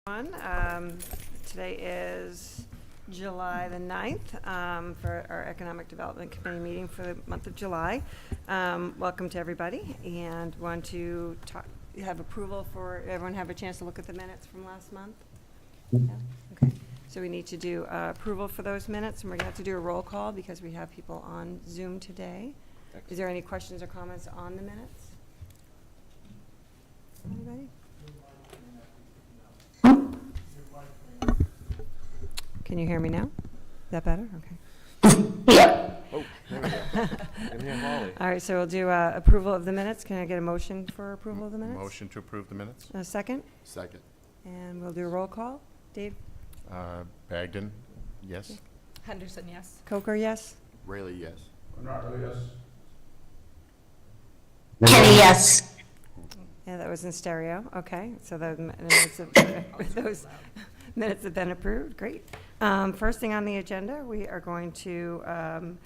Today is July the 9th for our Economic Development Committee meeting for the month of July. Welcome to everybody, and want to have approval for everyone have a chance to look at the minutes from last month? Yeah? Okay. So we need to do approval for those minutes, and we're going to have to do a roll call because we have people on Zoom today. Excellent. Is there any questions or comments on the minutes? Anybody? Can you hear me now? Is that better? Okay. Yeah. Oh, there we go. Can hear Molly. All right, so we'll do approval of the minutes. Can I get a motion for approval of the minutes? Motion to approve the minutes? A second? Second. And we'll do a roll call. Dave? Bagden, yes. Henderson, yes. Coker, yes? Rayleigh, yes. Bernardo, yes. Kenny, yes. Yeah, that was in stereo. Okay, so the minutes of those minutes have been approved. Great. First thing on the agenda, we are going to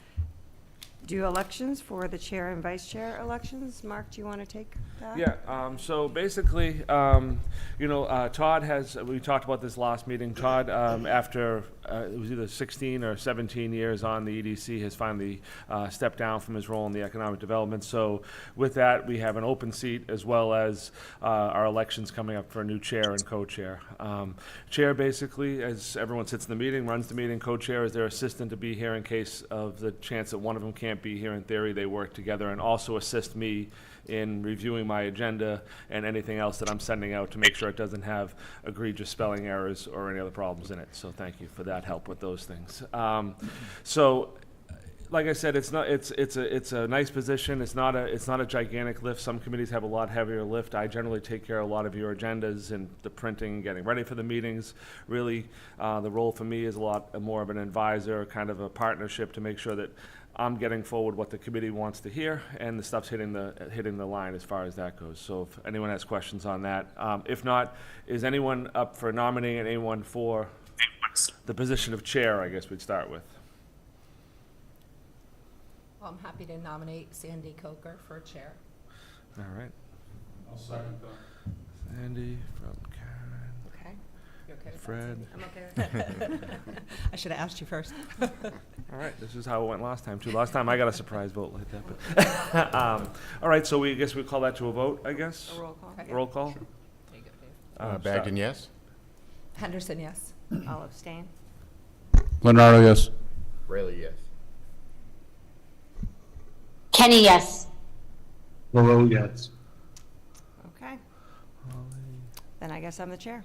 do elections for the chair and vice chair elections. Mark, do you want to take that? Yeah, so basically, Todd we talked about this last meeting. Todd, after it was either 16 or 17 years on the EDC, has finally stepped down from his role in the economic development. So with that, we have an open seat as well as our elections coming up for a new chair and co-chair. Chair basically, as everyone sits in the meeting, runs the meeting. Co-chair is their assistant to be here in case of the chance that one of them can't be here. In theory, they work together and also assist me in reviewing my agenda and anything else that I'm sending out to make sure it doesn't have egregious spelling errors or any other problems in it. So thank you for that help with those things. So, like I said, it's a nice position. It's not a gigantic lift. Some committees have a lot heavier lift. I generally take care of a lot of your agendas and the printing and getting ready for the meetings. Really, the role for me is a lot more of an advisor, kind of a partnership to make sure that I'm getting forward what the committee wants to hear, and the stuff's hitting the line as far as that goes. So if anyone has questions on that, if not, is anyone up for nominating anyone for the position of chair? I guess we'd start with. Well, I'm happy to nominate Sandy Coker for chair. All right, I'll second that. Sandy from Karen, Okay. You okay with Fred. I'm okay with that. I should have asked you first. All right, this is how it went last time too. Last time I got a surprise vote like that. But all right, so we guess we call that to a vote. I guess A roll call. Okay. roll call. There you go, Dave. Bagden, yes. Henderson, yes. I'll abstain. Bernardo, yes. Rayleigh, yes. Kenny, yes. Barrow, yes. Okay. Then I guess I'm the chair.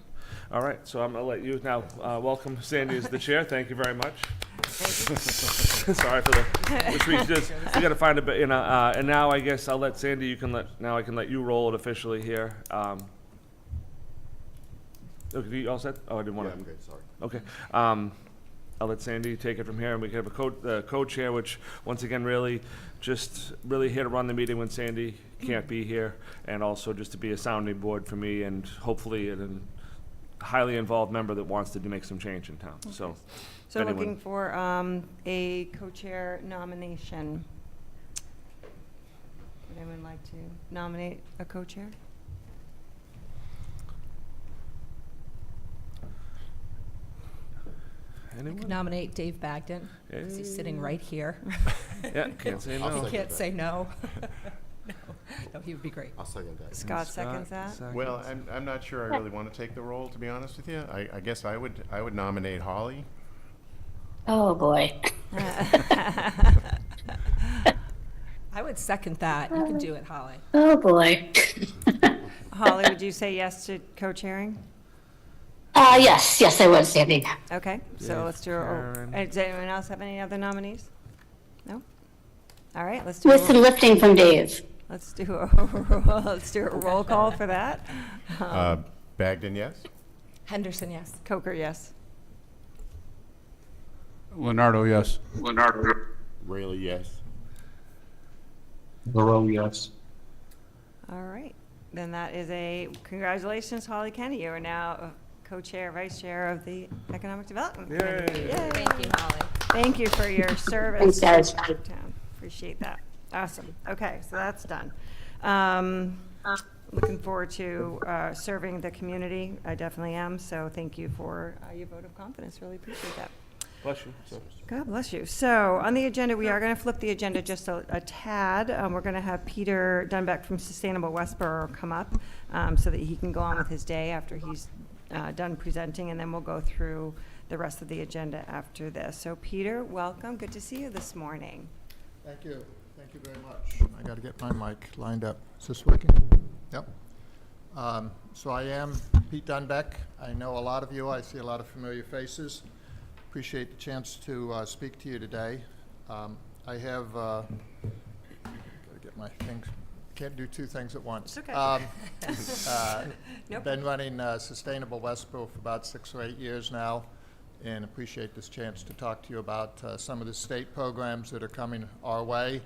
All right, so I'm gonna let you now welcome Sandy as the chair. Thank you very much. Thank you. Sorry for the, which we just, we gotta find a bit, and now I guess I'll let Sandy, now I can let you roll it officially here. Okay, you all set? Oh, I didn't Yeah, want I'm to. good, sorry. Okay. I'll let Sandy take it from here, and we can have a co-chair, which, once again, really here to run the meeting when Sandy can't be here, and also just to be a sounding board for me, and hopefully a highly involved member that wants to make some change in town. So, So anyone- looking for a co-chair nomination. Would anyone like to nominate a co-chair? I anyone? could nominate Dave Bagden, because he's sitting right here. Yeah, can't say I'll no. He second can't that. say no. No, he would be great. I'll second that. Scott seconds that. seconds. Well, I'm not sure I really want to take the role, to be honest with you. I guess I would nominate Holly. Oh, boy. I would second that. You can do it, Holly. Oh, boy. Holly, would you say yes to co-chairing? Yes, I would, Sandy. Okay, so Dave, let's do Karen. does anyone else have any other nominees? No? All right, let's do With some lifting from Dave. let's do a roll call for that. Bagden, yes. Henderson, yes. Coker, yes. Leonardo, yes. Rayleigh, yes. Barrow, yes. All right, then that is congratulations, Holly Kenny. You are now co-chair, vice chair of the Economic Development Committee. Yay. Yay. Thank you, Holly. Thank you for your service. Thanks, guys. to the town. Appreciate that. Awesome. Okay, so that's done. looking forward to serving the community. I definitely am. So thank you for your vote of confidence. Really appreciate that. Bless you. So, God bless you. So on the agenda, we are going to flip the agenda just a tad. We're going to have Peter Dunbeck from Sustainable Westborough come up so that he can go on with his day after he's done presenting, and then we'll go through the rest of the agenda after this. So Peter, welcome. Good to see you this morning. Thank you. Thank you very much. I got to get my mic lined up. Is this working? Yep. So I am Pete Dunbeck. I know a lot of you. I see a lot of familiar faces. Appreciate the chance to speak to you today. I have, gotta get my things, can't do two things at once. It's okay. Nope. Been running Sustainable Westborough for about 6 or 8 years now, and appreciate this chance to talk to you about some of the state programs that are coming our way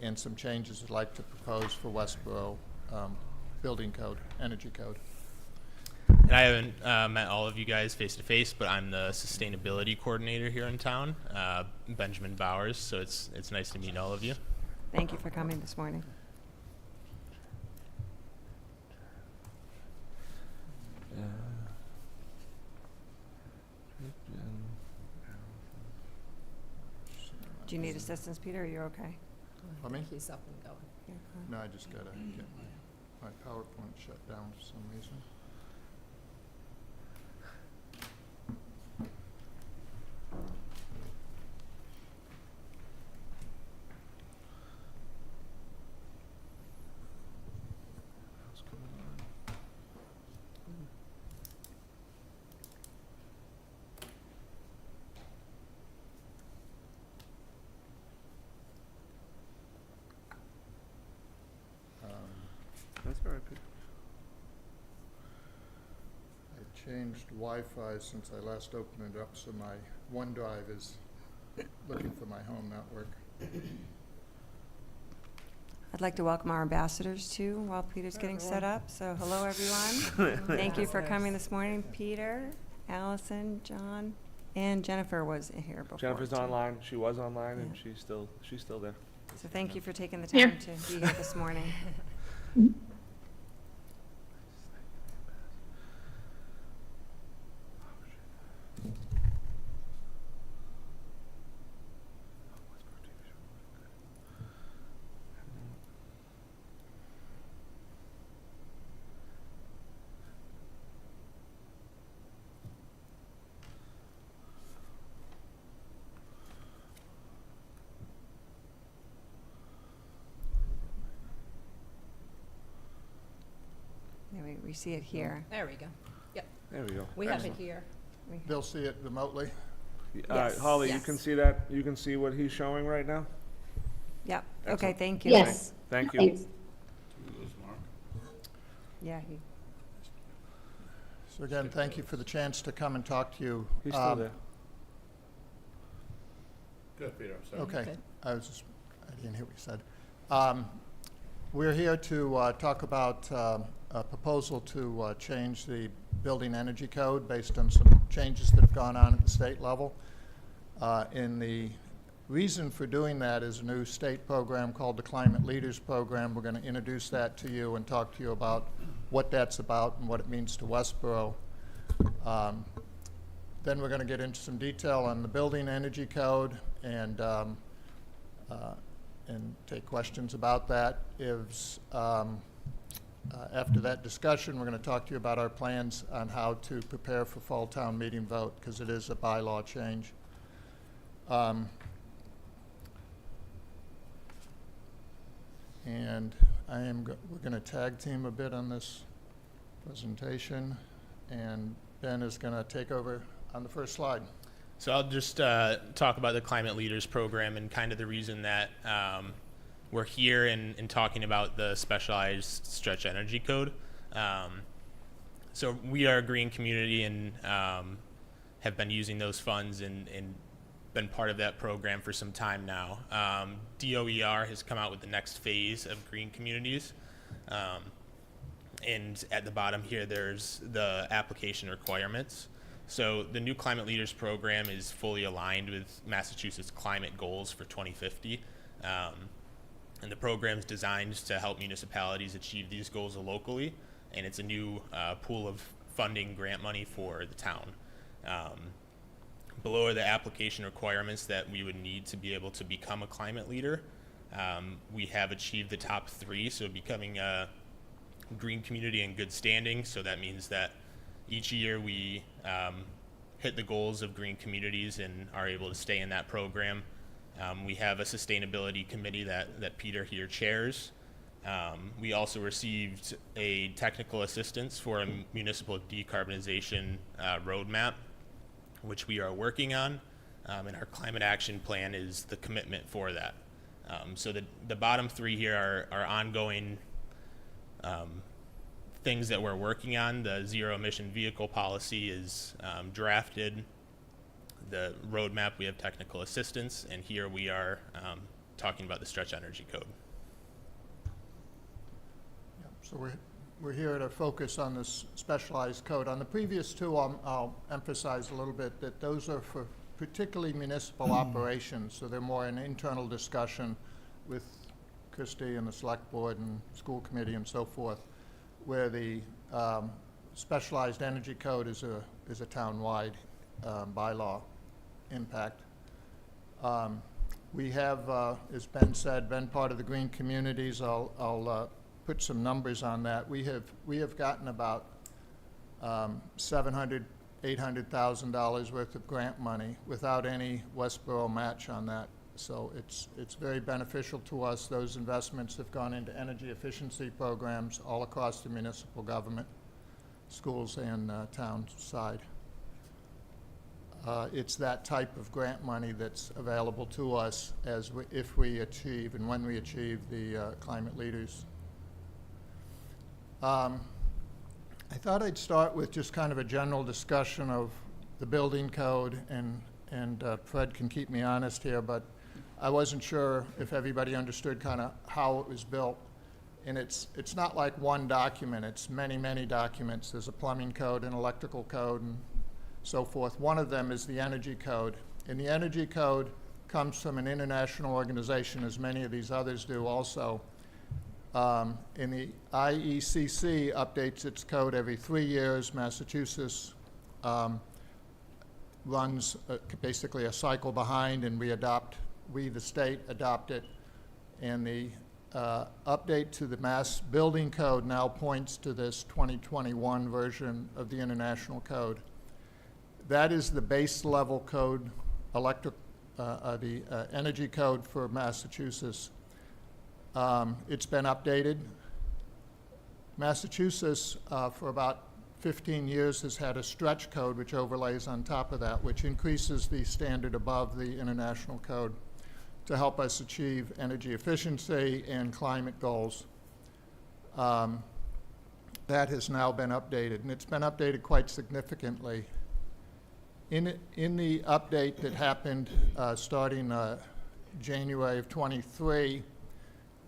and some changes I'd like to propose for Westborough building code, energy code. And I haven't met all of you guys face to face, but I'm the sustainability coordinator here in town, Benjamin Bowers. So it's nice to meet all of you. Thank you for coming this morning. Do you need assistance, Peter? Are you okay? Pardon me? He's up and going. You're fine. No, I just gotta get my PowerPoint shut down for some reason. that's all right, Peter. I changed Wi-Fi since I last opened it up, so my OneDrive is looking for my home network. I'd like to welcome our ambassadors too while Peter's getting set up. So hello, everyone. Thank you for coming this morning. Peter, Allison, John, and Jennifer was here before. Jennifer's too. online. She was online, and Yeah. she's still there. So thank you for taking the Here. time to be here this morning. Yeah, we see it here. There we go. Yep, There we go. we have it Excellent. here. They'll see it remotely. All right, Yes. Holly, you Yes. can see that. You can see what he's showing right now. Yep. Okay, Excellent. thank you. Yes. Thank you. Thanks. Yeah, So again, thank you for the chance to come and talk to you. He's still there. Good, Peter, sorry. Okay, Good. I didn't hear what you said. We're here to talk about a proposal to change the building energy code based on some changes that have gone on at the state level. And the reason for doing that is a new state program called the Climate Leaders Program. We're going to introduce that to you and talk to you about what that's about and what it means to Westborough. Then we're going to get into some detail on the building energy code and take questions about that. After that discussion, we're going to talk to you about our plans on how to prepare for fall town meeting vote, because it is a bylaw change. And we're going to tag team a bit on this presentation, and Ben is going to take over on the first slide. So I'll just talk about the Climate Leaders Program and kind of the reason that we're here and talking about the specialized stretch energy code. So we are a green community and have been using those funds and been part of that program for some time now. DOER has come out with the next phase of green communities. And at the bottom here, there's the application requirements. So the new Climate Leaders Program is fully aligned with Massachusetts climate goals for 2050. And the program's designed to help municipalities achieve these goals locally, and it's a new pool of funding grant money for the town. Below are the application requirements that we would need to be able to become a climate leader. We have achieved the top 3, so becoming a green community in good standing. So that means that each year we hit the goals of green communities and are able to stay in that program. We have a sustainability committee that Peter here chairs. We also received a technical assistance for a municipal decarbonization roadmap, which we are working on, and our climate action plan is the commitment for that. So the bottom 3 here are ongoing things that we're working on. The zero emission vehicle policy is drafted. The roadmap, we have technical assistance, and here we are talking about the stretch energy code. Yeah, so we're here to focus on this specialized code. On the previous 2, I'll emphasize a little bit that those are for particularly municipal operations, so they're more an internal discussion with Christie and the select board and school committee and so forth, where the specialized energy code is a town-wide bylaw impact. We have, as Ben said, been part of the green communities. I'll put some numbers on that. We have gotten about $700,000, $800,000 worth of grant money without any Westborough match on that. So it's very beneficial to us. Those investments have gone into energy efficiency programs all across the municipal government, schools and town side. It's that type of grant money that's available to us if we achieve and when we achieve the climate leaders. I thought I'd start with just kind of a general discussion of the building code, and Fred can keep me honest here, but I wasn't sure if everybody understood kind of how it was built. And it's not like one document, it's many, many documents. There's a plumbing code, an electrical code, and so forth. One of them is the energy code. And the energy code comes from an international organization, as many of these others do also. And the IECC updates its code every 3 years. Massachusetts runs basically a cycle behind, and we, the state, adopt it. And the update to the Mass Building Code now points to this 2021 version of the international code. That is the base level code, the energy code for Massachusetts. It's been updated. Massachusetts, for about 15 years, has had a stretch code which overlays on top of that, which increases the standard above the international code to help us achieve energy efficiency and climate goals. That has now been updated, and it's been updated quite significantly. In the update that happened starting January of 23,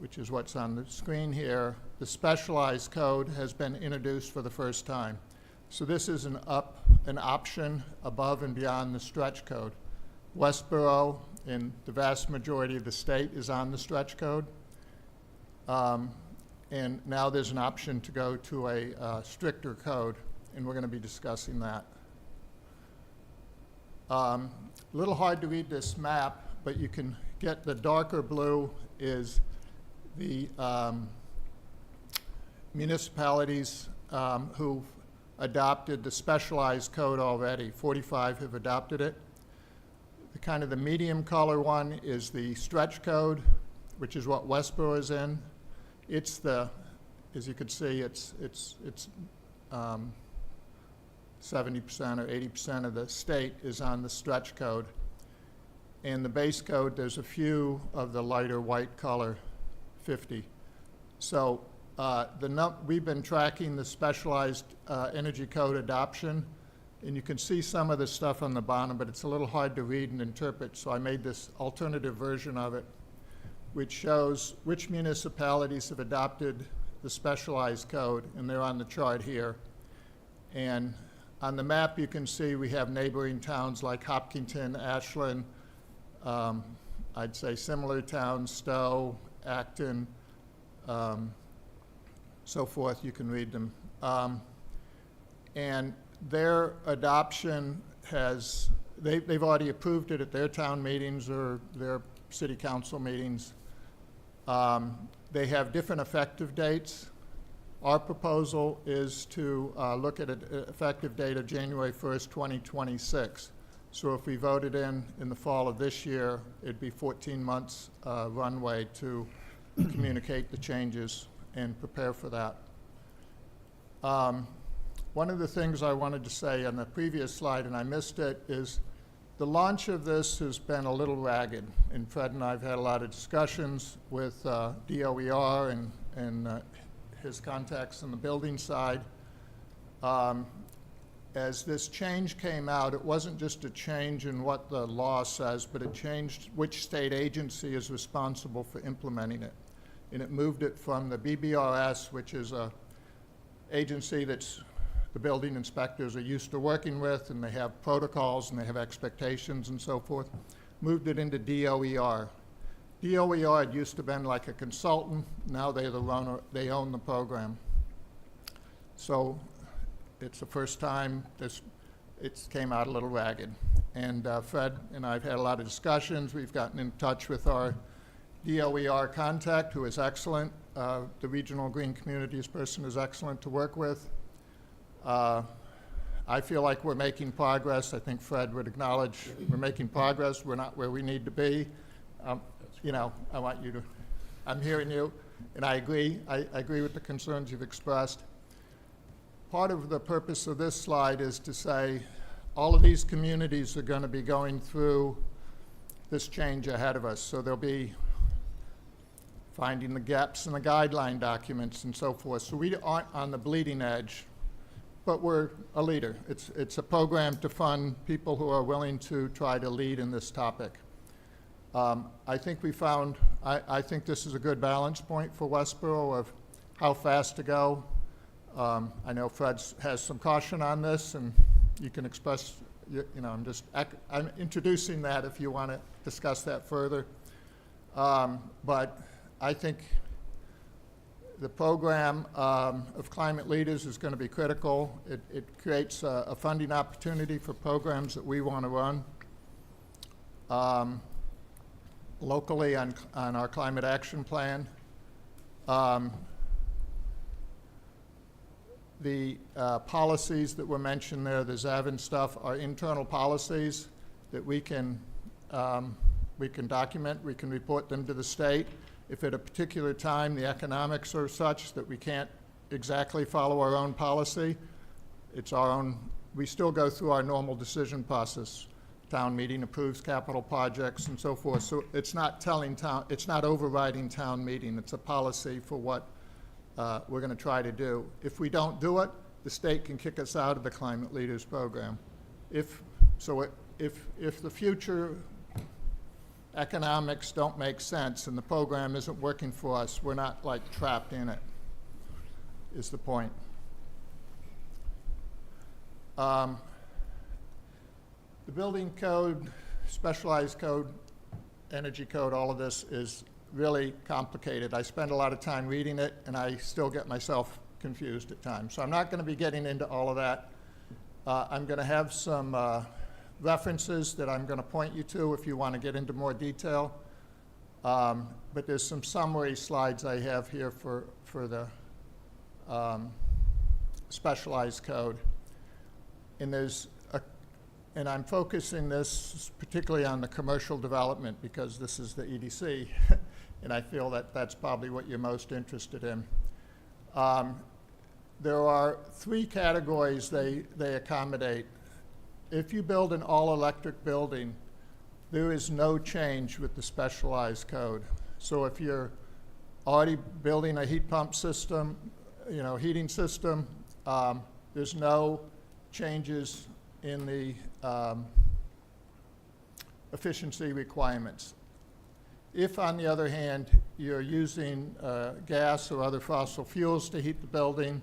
which is what's on the screen here, the specialized code has been introduced for the first time. So this is an option above and beyond the stretch code. Westborough and the vast majority of the state is on the stretch code. And now there's an option to go to a stricter code, and we're going to be discussing that. A little hard to read this map, but you can get the darker blue is the municipalities who've adopted the specialized code already. 45 have adopted it. The medium color one is the stretch code, which is what Westborough is in. It's as you can see, it's 70% or 80% of the state is on the stretch code. And the base code, there's a few of the lighter white color, 50. So we've been tracking the specialized energy code adoption, and you can see some of the stuff on the bottom, but it's a little hard to read and interpret, so I made this alternative version of it, which shows which municipalities have adopted the specialized code, and they're on the chart here. And on the map, you can see we have neighboring towns like Hopkinton, Ashland, I'd say similar towns, Stowe, Acton, so forth. You can read them. And their adoption has, they've already approved it at their town meetings or their city council meetings. They have different effective dates. Our proposal is to look at an effective date of January 1st, 2026. So if we voted in the fall of this year, it'd be 14 months runway to communicate the changes and prepare for that. One of the things I wanted to say on the previous slide, and I missed it, is the launch of this has been a little ragged. And Fred and I have had a lot of discussions with DOER and his contacts on the building side. As this change came out, it wasn't just a change in what the law says, but it changed which state agency is responsible for implementing it. And it moved it from the BBRS, which is a agency that's the building inspectors are used to working with, and they have protocols and they have expectations and so forth, moved it into DOER. DOER had used to been like a consultant. Now they're the owner, they own the program. So it's the first time it came out a little ragged. And Fred and I have had a lot of discussions. We've gotten in touch with our DOER contact, who is excellent. The Regional Green Communities person is excellent to work with. I feel like we're making progress. I think Fred would acknowledge we're making progress. We're not where we need to be. You know, I want you to, I'm hearing you, and I agree. I agree with the concerns you've expressed. Part of the purpose of this slide is to say all of these communities are going to be going through this change ahead of us. So there'll be finding the gaps in the guideline documents and so forth. So we aren't on the bleeding edge, but we're a leader. It's a program to fund people who are willing to try to lead in this topic. I think we found, I think this is a good balance point for Westborough of how fast to go. I know Fred has some caution on this, and you can express, you know, I'm introducing that if you want to discuss that further. But I think the program of climate leaders is going to be critical. It creates a funding opportunity for programs that we want to run locally on our climate action plan. The policies that were mentioned there, the Zavin stuff, are internal policies that we can document. We can report them to the state. If at a particular time the economics are such that we can't exactly follow our own policy, it's our own, we still go through our normal decision process. Town meeting approves capital projects and so forth. So it's not it's not overriding town meeting. It's a policy for what we're going to try to do. If we don't do it, the state can kick us out of the Climate Leaders program. If the future economics don't make sense and the program isn't working for us, we're not like trapped in it, is the point. The building code, specialized code, energy code, all of this is really complicated. I spend a lot of time reading it, and I still get myself confused at times. So I'm not going to be getting into all of that. I'm going to have some references that I'm going to point you to if you want to get into more detail. But there's some summary slides I have here for the specialized code. And I'm focusing this particularly on the commercial development because this is the EDC, and I feel that that's probably what you're most interested in. There are three categories they accommodate. If you build an all-electric building, there is no change with the specialized code. So if you're already building a heat pump system, you know, heating system, there's no changes in the efficiency requirements. If, on the other hand, you're using gas or other fossil fuels to heat the building,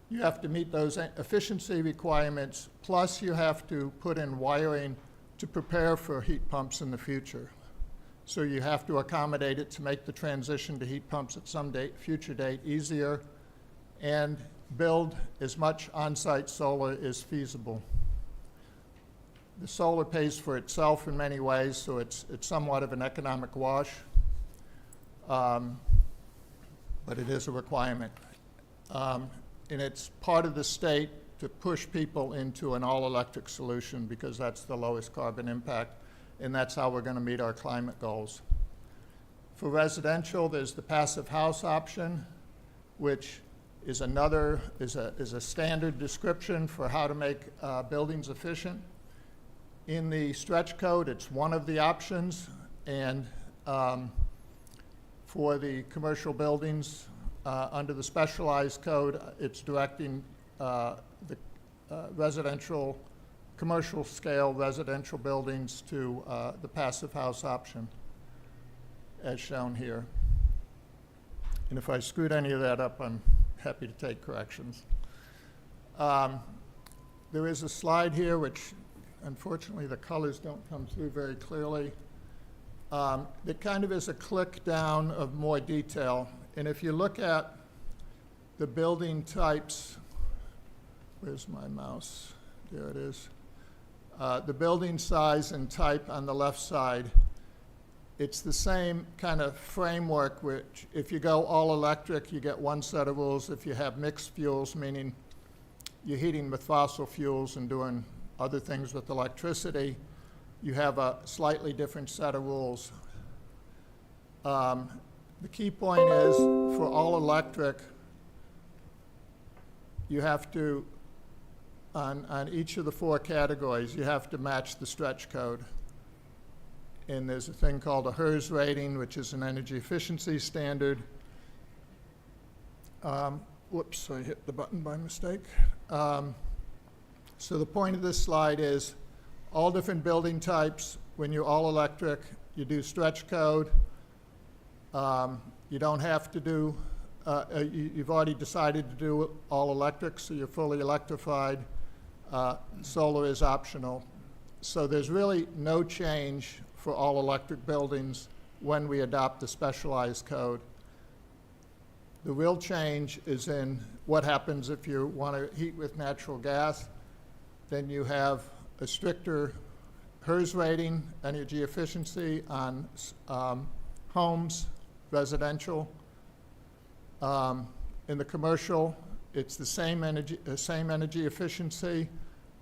you have to meet those efficiency requirements, plus you have to put in wiring to prepare for heat pumps in the future. So you have to accommodate it to make the transition to heat pumps at some future date easier, and build as much on-site solar as feasible. The solar pays for itself in many ways, so it's somewhat of an economic wash, but it is a requirement. And it's part of the state to push people into an all-electric solution because that's the lowest carbon impact, and that's how we're going to meet our climate goals. For residential, there's the passive house option, which is a standard description for how to make buildings efficient. In the stretch code, it's one of the options, and for the commercial buildings, under the specialized code, it's directing the commercial scale residential buildings to the passive house option, as shown here. And if I screwed any of that up, I'm happy to take corrections. There is a slide here which, unfortunately, the colors don't come through very clearly. It kind of is a click down of more detail. And if you look at the building types, where's my mouse? There it is. The building size and type on the left side, it's the same kind of framework, which if you go all electric, you get one set of rules. If you have mixed fuels, meaning you're heating with fossil fuels and doing other things with electricity, you have a slightly different set of rules. The key point is, for all electric, you have to, on each of the 4 categories, you have to match the stretch code. And there's a thing called a HERS rating, which is an energy efficiency standard. Whoops, I hit the button by mistake. So the point of this slide is all different building types. When you're all electric, you do stretch code. You don't have to do, you've already decided to do all electric, so you're fully electrified. Solar is optional. So there's really no change for all electric buildings when we adopt the specialized code. The real change is in what happens if you want to heat with natural gas. Then you have a stricter HERS rating, energy efficiency, on homes, residential. In the commercial, it's the same energy efficiency,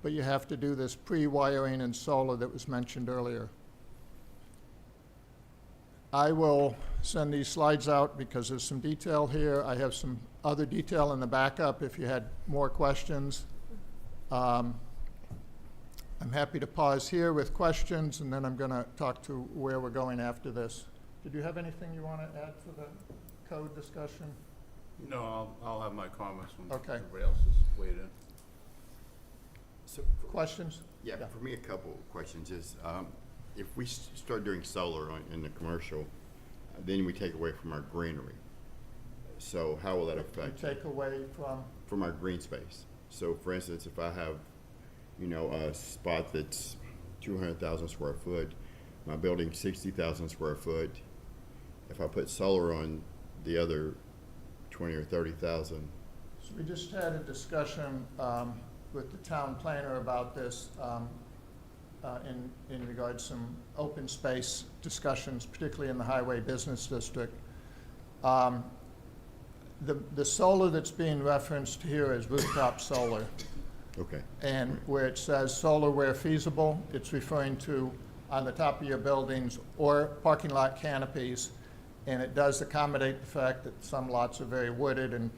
but you have to do this pre-wiring and solar that was mentioned earlier. I will send these slides out because there's some detail here. I have some other detail in the backup if you had more questions. I'm happy to pause here with questions, and then I'm going to talk to where we're going after this. Did you have anything you want to add for the code discussion? No, I'll have my comments when Okay. everybody else is weighed in. So, Questions? yeah, for me, a couple of questions is, if we start doing solar in the commercial, then we take away from our greenery. So how will that You affect take away from, our green space? So for instance, if I have, a spot that's 200,000 square foot, my building's 60,000 square foot, if I put solar on the other 20 or 30,000. so we just had a discussion with the town planner about this in regards to some open space discussions, particularly in the highway business district. The solar that's being referenced here is rooftop solar. Okay. And where it says solar where feasible, it's referring to on the top of your buildings or parking lot canopies. And it does accommodate the fact that some lots are very wooded and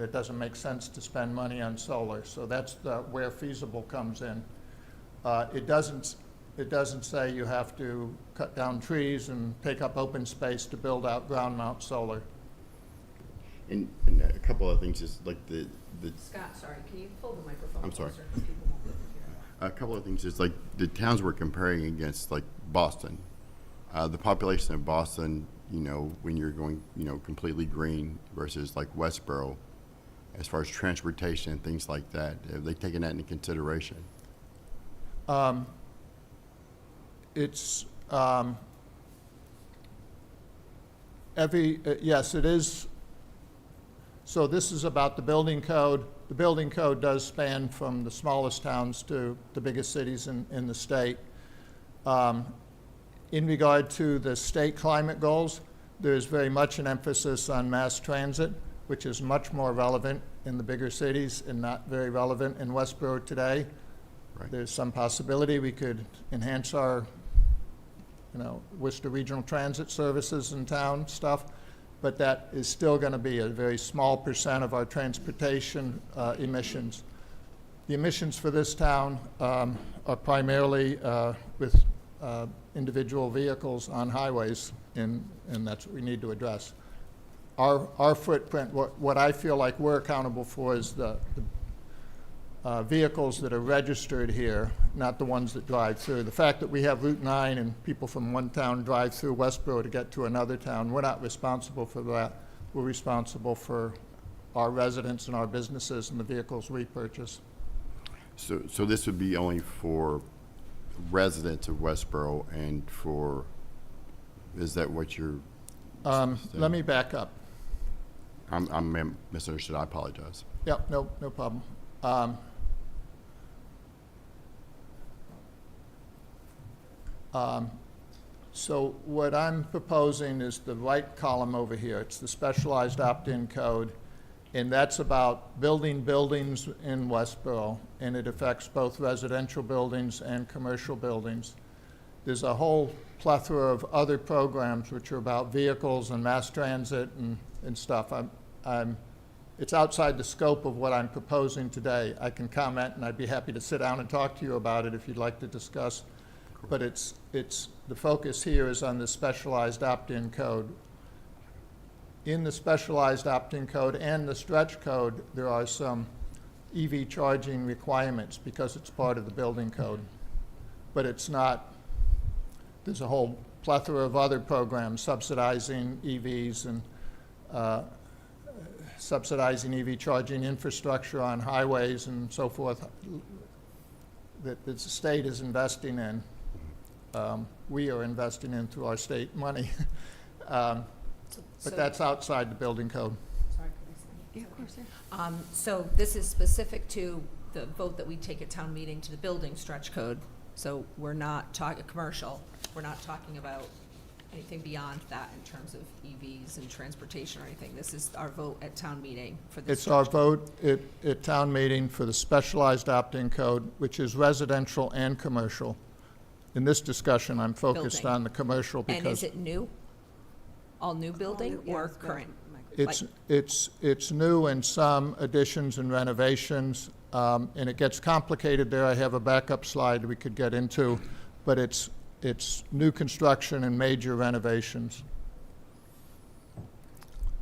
it doesn't make sense to spend money on solar. So that's where feasible comes in. It doesn't say you have to cut down trees and take up open space to build out ground mount solar. And a couple of things is like the Scott, sorry, can you pull the microphone I'm sorry. closer? 'Cause people won't be able to hear it. a couple of things is like the towns we're comparing against, like Boston. The population of Boston, when you're going, completely green versus like Westborough, as far as transportation and things like that, have they taken that into consideration? It's Yes, it is. So this is about the building code. The building code does span from the smallest towns to the biggest cities in the state. In regard to the state climate goals, there's very much an emphasis on mass transit, which is much more relevant in the bigger cities and not very relevant in Westborough today. Right. There's some possibility we could enhance our, Worcester Regional Transit services in town stuff, but that is still going to be a very small percent of our transportation emissions. The emissions for this town are primarily with individual vehicles on highways, and that's what we need to address. Our footprint, what I feel like we're accountable for is the vehicles that are registered here, not the ones that drive through. The fact that we have Route 9 and people from one town drive through Westborough to get to another town, we're not responsible for that. We're responsible for our residents and our businesses and the vehicles we purchase. So this would be only for residents of Westborough and for, is that what you're Let me back up. I'm misunderstood, I apologize. Yeah, no problem. So what I'm proposing is the right column over here. It's the specialized opt-in code, and that's about building buildings in Westborough, and it affects both residential buildings and commercial buildings. There's a whole plethora of other programs which are about vehicles and mass transit and stuff. It's outside the scope of what I'm proposing today. I can comment, and I'd be happy to sit down and talk to you about it if you'd like to discuss. But the focus here is on the specialized opt-in code. In the specialized opt-in code and the stretch code, there are some EV charging requirements because it's part of the building code. But it's not, there's a whole plethora of other programs subsidizing EVs and subsidizing EV charging infrastructure on highways and so forth that the state is investing in. We are investing in through our state money. But that's outside the building code. Sorry, can I say? Yeah, of course, yeah. So this is specific to the vote that we take at town meeting to the building stretch code. So we're not talking commercial. We're not talking about anything beyond that in terms of EVs and transportation or anything. This is our vote at town meeting for this. It's our vote at town meeting for the specialized opt-in code, which is residential and commercial. In this discussion, I'm focused Building. on the commercial And is because it new? All new building Yeah, or it's good. current? it's new and some additions and renovations, and it gets complicated there. I have a backup slide we could get into, but it's new construction and major renovations.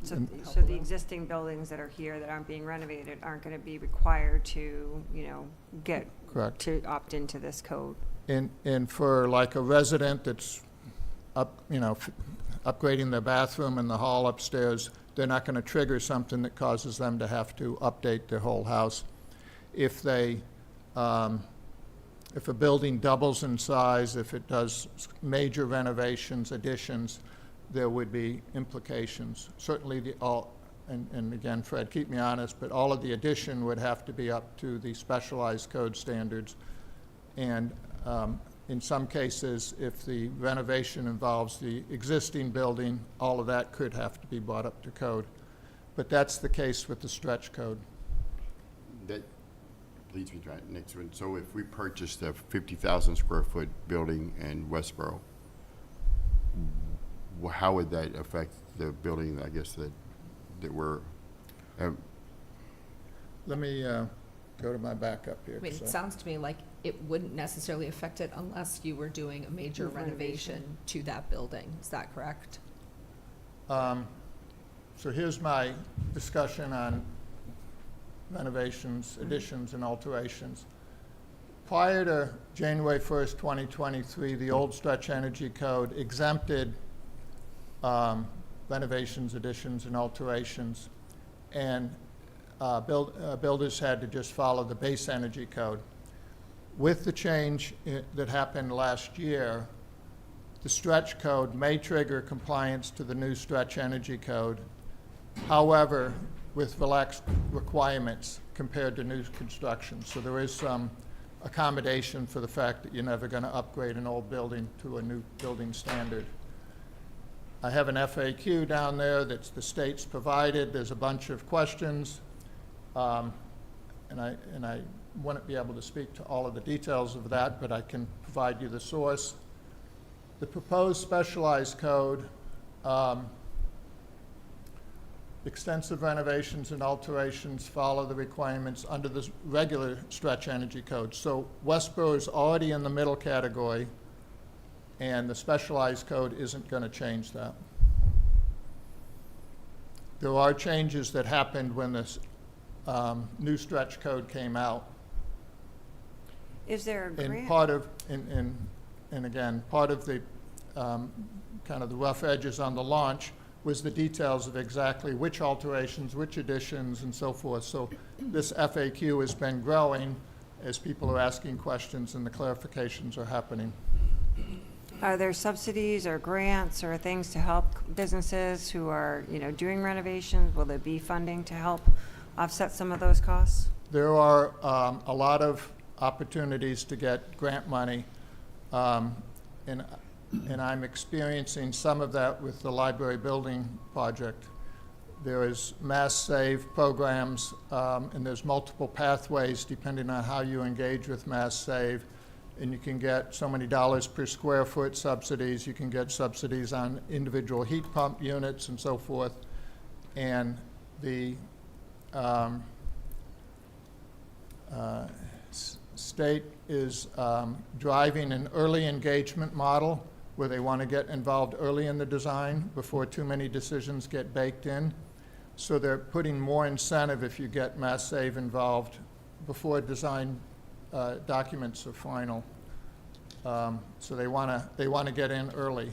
So the existing buildings that are here that aren't being renovated aren't going to be required to, get Correct. to opt into this code. And for like a resident that's upgrading their bathroom and the hall upstairs, they're not going to trigger something that causes them to have to update their whole house. If a building doubles in size, if it does major renovations, additions, there would be implications. Certainly and again, Fred, keep me honest, but all of the addition would have to be up to the specialized code standards. And in some cases, if the renovation involves the existing building, all of that could have to be brought up to code. But that's the case with the stretch code. That leads me to our next one. So if we purchased a 50,000 square foot building in Westborough, how would that affect the building, I guess, that we're, Let me go to my backup here. I mean, it So- sounds to me like it wouldn't necessarily affect it unless you were doing a major renovation to that building. Is that correct? So here's my discussion on renovations, additions, and alterations. Prior to January 1st, 2023, the old stretch energy code exempted renovations, additions, and alterations, and builders had to just follow the base energy code. With the change that happened last year, the stretch code may trigger compliance to the new stretch energy code. However, with relaxed requirements compared to new construction. So there is some accommodation for the fact that you're never going to upgrade an old building to a new building standard. I have an FAQ down there that's the state's provided. There's a bunch of questions, and I wouldn't be able to speak to all of the details of that, but I can provide you the source. The proposed specialized code, extensive renovations and alterations follow the requirements under the regular stretch energy code. So Westborough is already in the middle category, and the specialized code isn't going to change that. There are changes that happened when this new stretch code came out. Is there a grant? And part of, and again, part of the kind of the rough edges on the launch was the details of exactly which alterations, which additions, and so forth. So this FAQ has been growing as people are asking questions and the clarifications are happening. Are there subsidies or grants or things to help businesses who are, doing renovations? Will there be funding to help offset some of those costs? There are a lot of opportunities to get grant money, and I'm experiencing some of that with the library building project. There is mass save programs, and there's multiple pathways depending on how you engage with mass save. And you can get so many dollars per square foot subsidies. You can get subsidies on individual heat pump units and so forth. And the state is driving an early engagement model where they want to get involved early in the design before too many decisions get baked in. So they're putting more incentive if you get mass save involved before design documents are final. So they want to get in early.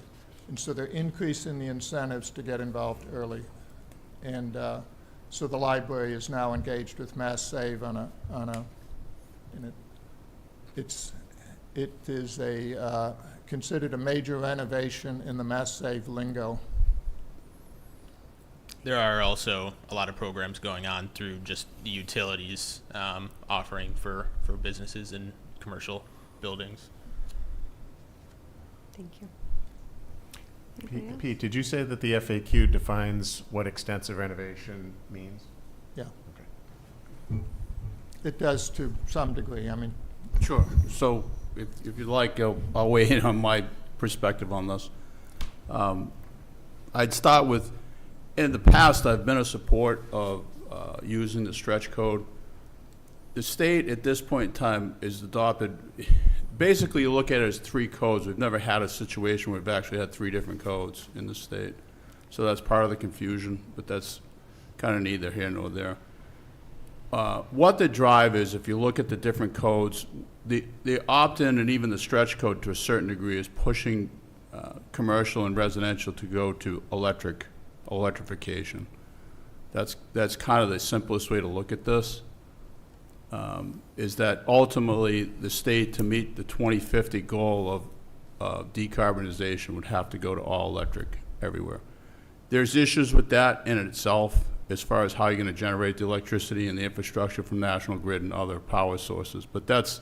And so they're increasing the incentives to get involved early. And so the library is now engaged with mass save it is considered a major renovation in the mass save lingo. There are also a lot of programs going on through just the utilities offering for businesses and commercial buildings. Thank you. Anybody else? Pete, did you say that the FAQ defines what extensive renovation means? Yeah, Okay. it does to some degree. I mean, Sure. So if you'd like, I'll weigh in on my perspective on this. I'd start with, in the past, I've been a support of using the stretch code. The state, at this point in time, is adopted, basically you look at it as 3 codes. We've never had a situation where we've actually had 3 different codes in the state. So that's part of the confusion, but that's kind of neither here nor there. What the drive is, if you look at the different codes, the opt-in and even the stretch code to a certain degree is pushing commercial and residential to go to electrification. That's kind of the simplest way to look at this, is that ultimately the state, to meet the 2050 goal of decarbonization, would have to go to all electric everywhere. There's issues with that in itself, as far as how you're going to generate the electricity and the infrastructure from National Grid and other power sources. But that's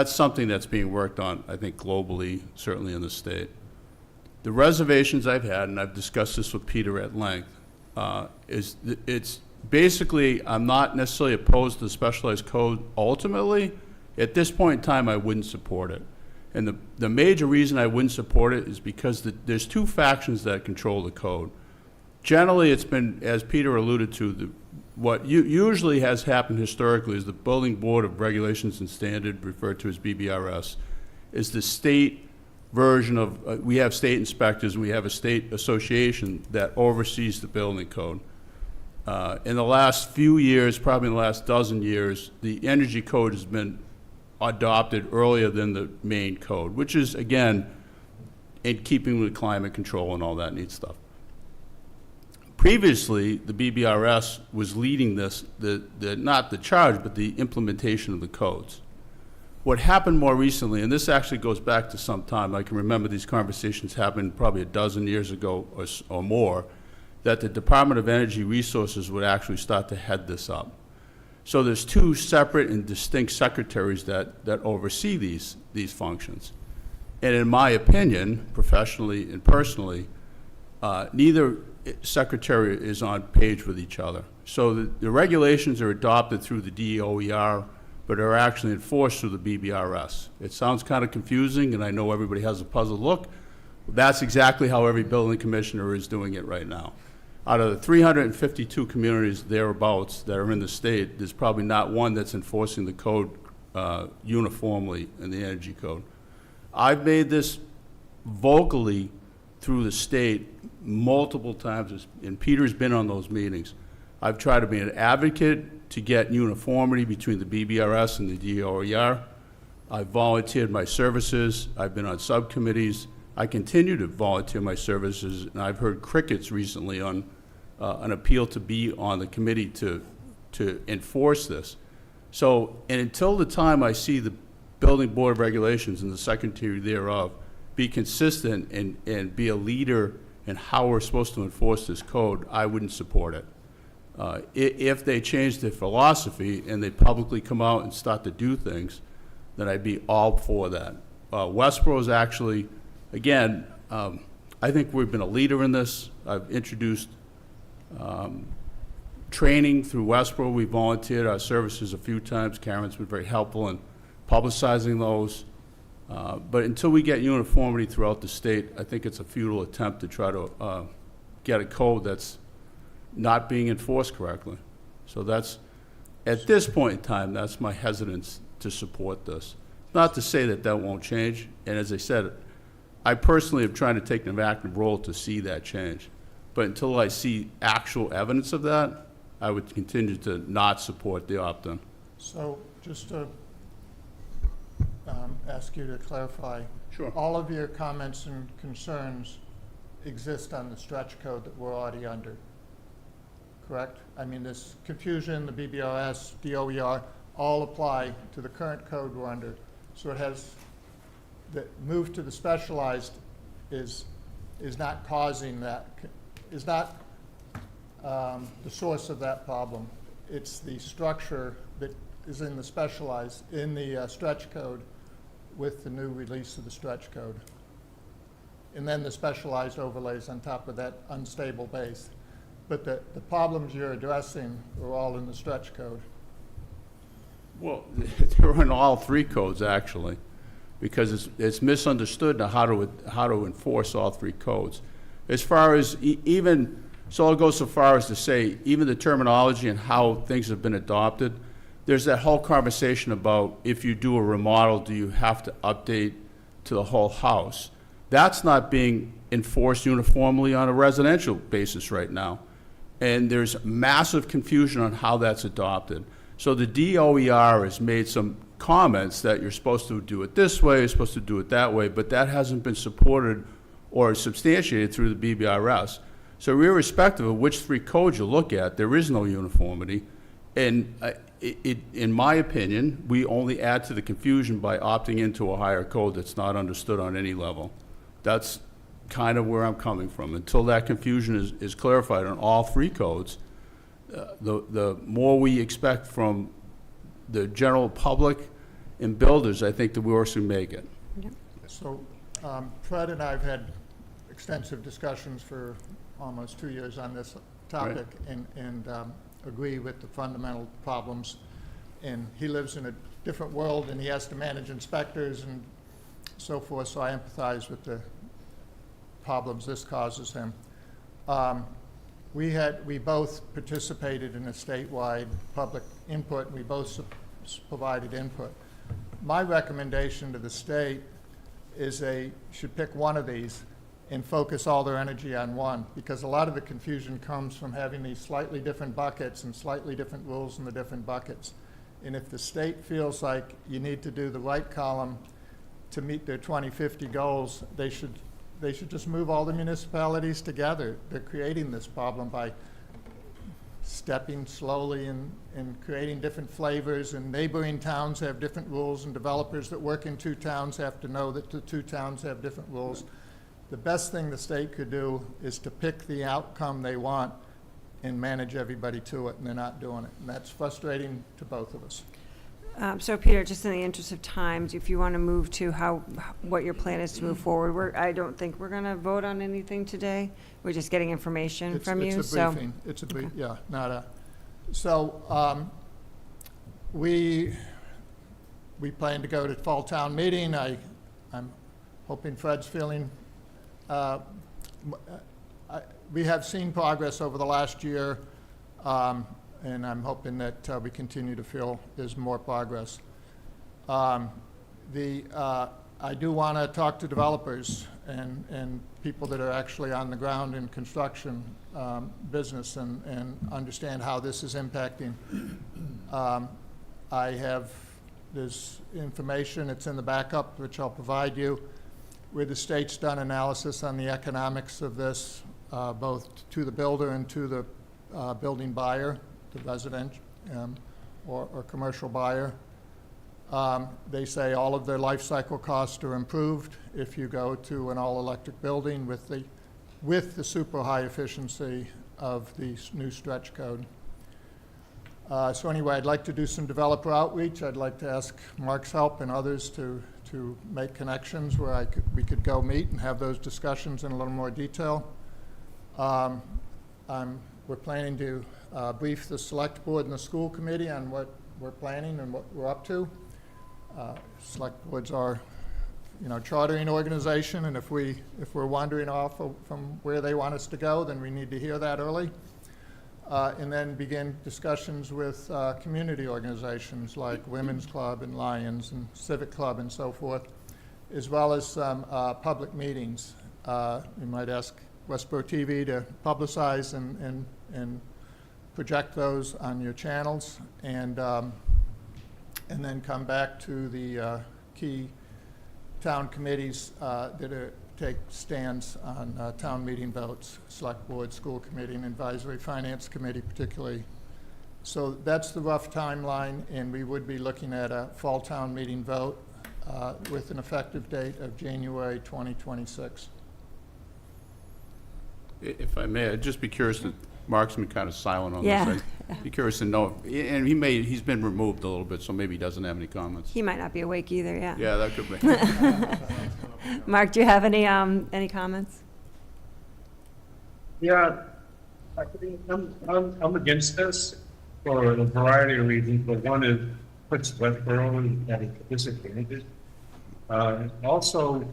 something that's being worked on, I think, globally, certainly in the state. The reservations I've had, and I've discussed this with Peter at length, it's basically, I'm not necessarily opposed to the specialized code ultimately. At this point in time, I wouldn't support it. And the major reason I wouldn't support it is because there's 2 factions that control the code. Generally, it's been, as Peter alluded to, what usually has happened historically is the Building Board of Regulations and Standard, referred to as BBRS, is the state version of, we have state inspectors and we have a state association that oversees the building code. In the last few years, probably in the last dozen years, the energy code has been adopted earlier than the main code, which is, again, in keeping with climate control and all that neat stuff. Previously, the BBRS was leading this, not the charge, but the implementation of the codes. What happened more recently, and this actually goes back to some time, I can remember these conversations happened probably a dozen years ago or more, that the Department of Energy Resources would actually start to head this up. So there's two separate and distinct secretaries that oversee these functions. And in my opinion, professionally and personally, neither secretary is on page with each other. So the regulations are adopted through the DOER, but are actually enforced through the BBRS. It sounds kind of confusing, and I know everybody has a puzzled look. That's exactly how every building commissioner is doing it right now. Out of the 352 communities thereabouts that are in the state, there's probably not one that's enforcing the code uniformly in the energy code. I've made this vocally through the state multiple times, and Peter's been on those meetings. I've tried to be an advocate to get uniformity between the BBRS and the DOER. I've volunteered my services. I've been on subcommittees. I continue to volunteer my services, and I've heard crickets recently on an appeal to be on the committee to enforce this. So, and until the time I see the Building Board of Regulations and the secretary thereof be consistent and be a leader in how we're supposed to enforce this code, I wouldn't support it. If they change their philosophy and they publicly come out and start to do things, then I'd be all for that. Westborough is actually, again, I think we've been a leader in this. I've introduced training through Westborough. We volunteered our services a few times. Karen's been very helpful in publicizing those. But until we get uniformity throughout the state, I think it's a futile attempt to try to get a code that's not being enforced correctly. So that's, at this point in time, that's my hesitance to support this. Not to say that that won't change, and as I said, I personally am trying to take an active role to see that change. But until I see actual evidence of that, I would continue to not support the opt-in. So just to ask you to clarify. Sure. All of your comments and concerns exist on the stretch code that we're already under, correct? I mean, this confusion, the BBRS, DOER, all apply to the current code we're under. So it has, the move to the specialized is not causing that, is not the source of that problem. It's the structure that is in the specialized, in the stretch code with the new release of the stretch code. And then the specialized overlays on top of that unstable base. But the problems you're addressing are all in the stretch code. Well, they're in all three codes, actually, because it's misunderstood now how to enforce all three codes. As far as even, so I'll go so far as to say, even the terminology and how things have been adopted, there's that whole conversation about if you do a remodel, do you have to update to the whole house? That's not being enforced uniformly on a residential basis right now. And there's massive confusion on how that's adopted. So the DOER has made some comments that you're supposed to do it this way, you're supposed to do it that way, but that hasn't been supported or substantiated through the BBRS. So irrespective of which three codes you look at, there is no uniformity. And in my opinion, we only add to the confusion by opting into a higher code that's not understood on any level. That's kind of where I'm coming from. Until that confusion is clarified on all three codes, the more we expect from the general public and builders, I think the worse we make it. So Fred and I have had extensive discussions for almost 2 years on this topic, right, and agree with the fundamental problems. And he lives in a different world, and he has to manage inspectors and so forth, so I empathize with the problems this causes him. We both participated in a statewide public input, and we both provided input. My recommendation to the state is they should pick one of these and focus all their energy on one, because a lot of the confusion comes from having these slightly different buckets and slightly different rules in the different buckets. And if the state feels like you need to do the right column to meet their 2050 goals, they should just move all the municipalities together. They're creating this problem by stepping slowly and creating different flavors, and neighboring towns have different rules, and developers that work in two towns have to know that the two towns have different rules. The best thing the state could do is to pick the outcome they want and manage everybody to it, and they're not doing it. And that's frustrating to both of us. So Peter, just in the interest of time, if you want to move to what your plan is to move forward, I don't think we're going to vote on anything today. We're just getting information from you, It's a briefing. It's a brief, yeah, not a, so, we plan to go to fall town meeting. I'm hoping Fred's feeling, we have seen progress over the last year, and I'm hoping that we continue to feel there's more progress. I do want to talk to developers and people that are actually on the ground in construction business and understand how this is impacting. There's information, it's in the backup, which I'll provide you, where the state's done analysis on the economics of this, both to the builder and to the building buyer, the resident or commercial buyer. They say all of their life cycle costs are improved if you go to an all-electric building with the super high efficiency of the new stretch code. So anyway, I'd like to do some developer outreach. I'd like to ask Mark's help and others to make connections where we could go meet and have those discussions in a little more detail. We're planning to brief the select board and the school committee on what we're planning and what we're up to. Select boards are, chartering organization, and if we're wandering off from where they want us to go, then we need to hear that early. And then begin discussions with community organizations like Women's Club and Lions and Civic Club and so forth, as well as some public meetings. We might ask Westborough TV to publicize and project those on your channels, and then come back to the key town committees that take stands on town meeting votes, select board, school committee, and advisory finance committee particularly. So that's the rough timeline, and we would be looking at a fall town meeting vote with an effective date of January 2026. If I may, I'd just be curious, that Mark's been kind of silent on Yeah. this. I'd be curious to know, and he's been removed a little bit, so maybe he doesn't have any comments. He might not be awake either, yeah. Yeah, that could be. Mark, do you have any comments? Yeah, I think I'm against this for a variety of reasons, but one is puts Westborough at a disadvantage. Also,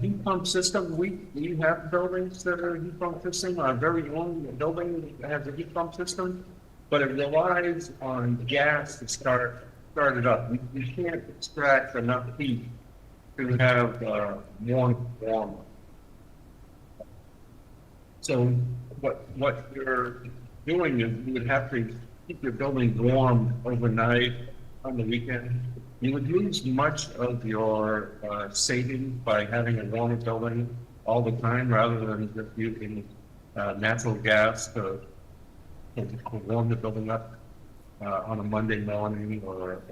heat pump system, we have buildings that are heat pump system. Our very own building has a heat pump system, but it relies on gas to start it up. We can't extract enough heat to have warm. So what you're doing is you would have to keep your building warm overnight on the weekend. You would lose much of your savings by having a warmer building all the time rather than just using natural gas to warm the building up on a Monday morning or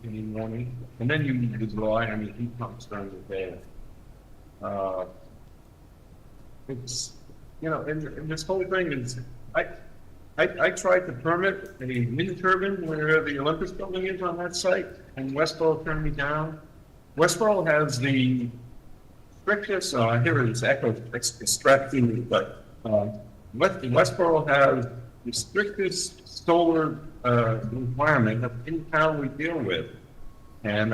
any morning. And then you need to rely on your heat pumps during the day. It's, and this whole thing is, I tried to permit a wind turbine where the Olympus building is on that site, and Westborough turned me down. Westborough has the strictest, here it is, it's distracting me, but Westborough has the strictest solar requirement of any town we deal with. And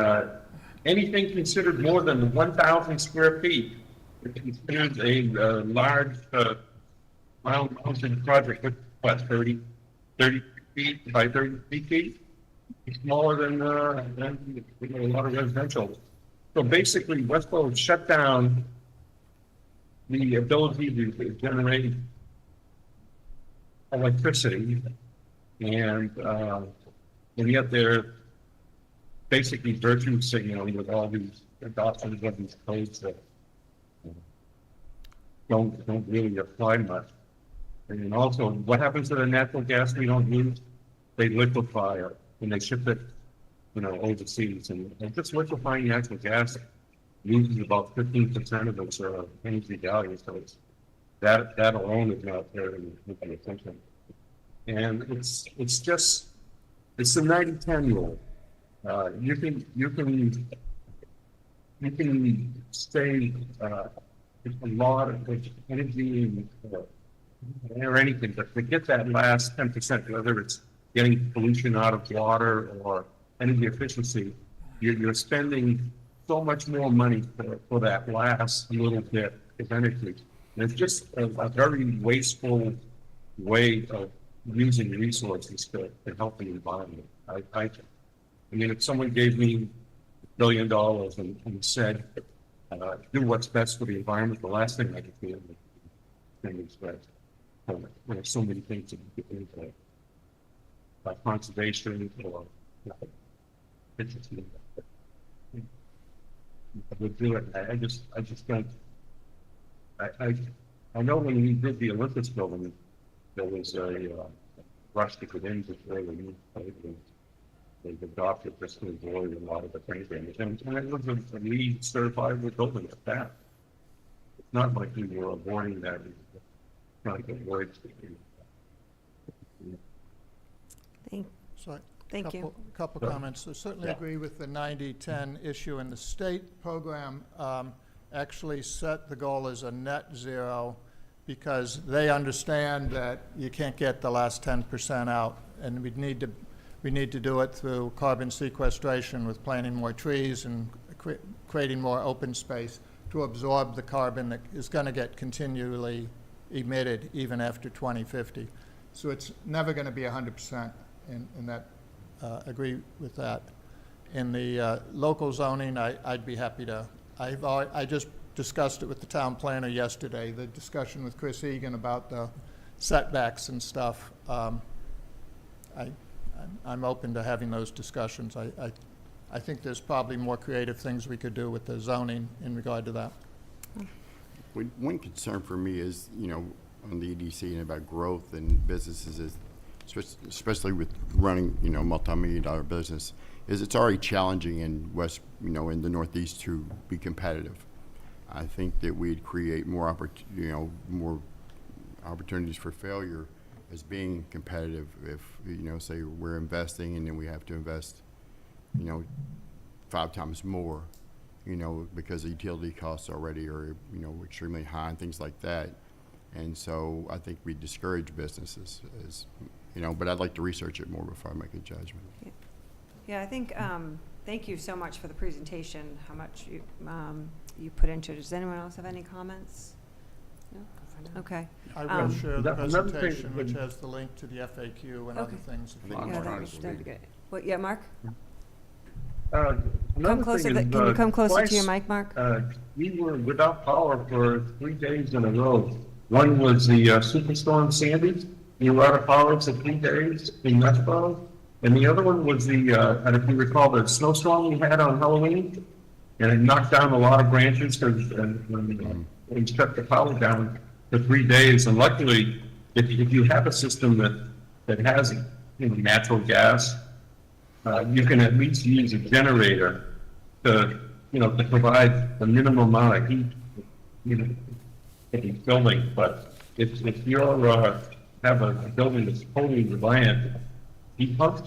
anything considered more than 1,000 square feet is considered a large mountain project. What, 30 feet by 30 feet? It's smaller than a lot of residential. So basically, Westborough shut down the ability to generate electricity, and yet they're basically virtue signaling with all these adoptions of these codes that don't really apply much. And also, what happens to the natural gas we don't use? They liquefy it and they ship it, overseas. And just liquefying natural gas uses about 15% of its energy value. So it's that alone is not very attention. And it's the 90-10 rule. You can save a lot of energy or anything, but to get that last 10%, whether it's getting pollution out of water or energy efficiency, you're spending so much more money for that last little bit of energy. And it's just a very wasteful way of using resources to help the environment. I mean, if someone gave me $1 billion and said, do what's best for the environment, the last thing I could do is that there's so many things that you can do, like conservation or efficiency. I would do it. I just don't. I know when we did the Olympics building, there was a rush to get in before they adopted this to avoid a lot of the things. And it was a LEED certified building at that. It's not like we were avoiding that. Trying to avoid. Thank you. Couple comments. I certainly agree with the 90-10 issue, and the state program actually set the goal as a net zero because they understand that you can't get the last 10% out, and we need to do it through carbon sequestration with planting more trees and creating more open space to absorb the carbon that is going to get continually emitted even after 2050. So it's never going to be 100% in that. Agree with that. In the local zoning, I'd be happy to. I just discussed it with the town planner yesterday. The discussion with Chris Egan about the setbacks and stuff. I'm open to having those discussions. I think there's probably more creative things we could do with the zoning in regard to that. One concern for me is, on the EDC and about growth and businesses is, especially with running, multi-million-dollar business, is it's already challenging in in the Northeast to be competitive. I think that we'd create more more opportunities for failure as being competitive if, say we're investing and then we have to invest, 5 times more, because the utility costs already are, extremely high and things like that. And so I think we discourage businesses as, but I'd like to research it more before I make a judgment. Yeah, I think, thank you so much for the presentation, how much you put into it. Does anyone else have any comments? No? Okay. I will share the Another thing- presentation, which has the link to the FAQ and other Okay. things. if you Yeah, want. That'd be good. Well, yeah, Mark? Another Come closer, thing is, can you come closer to your twice, mic, Mark? We were without power for 3 days in a row. One was the Superstorm Sandy. We were out of power for 3 days in Westborough. And the other one was the, and if you recall, the snowstorm we had on Halloween. And it knocked down a lot of branches because we shut the power down for 3 days. And luckily, if you have a system that has natural gas, you can at least use a generator to provide the minimum amount of heat, in the building. But if you have a building that's totally reliant on heat pumps,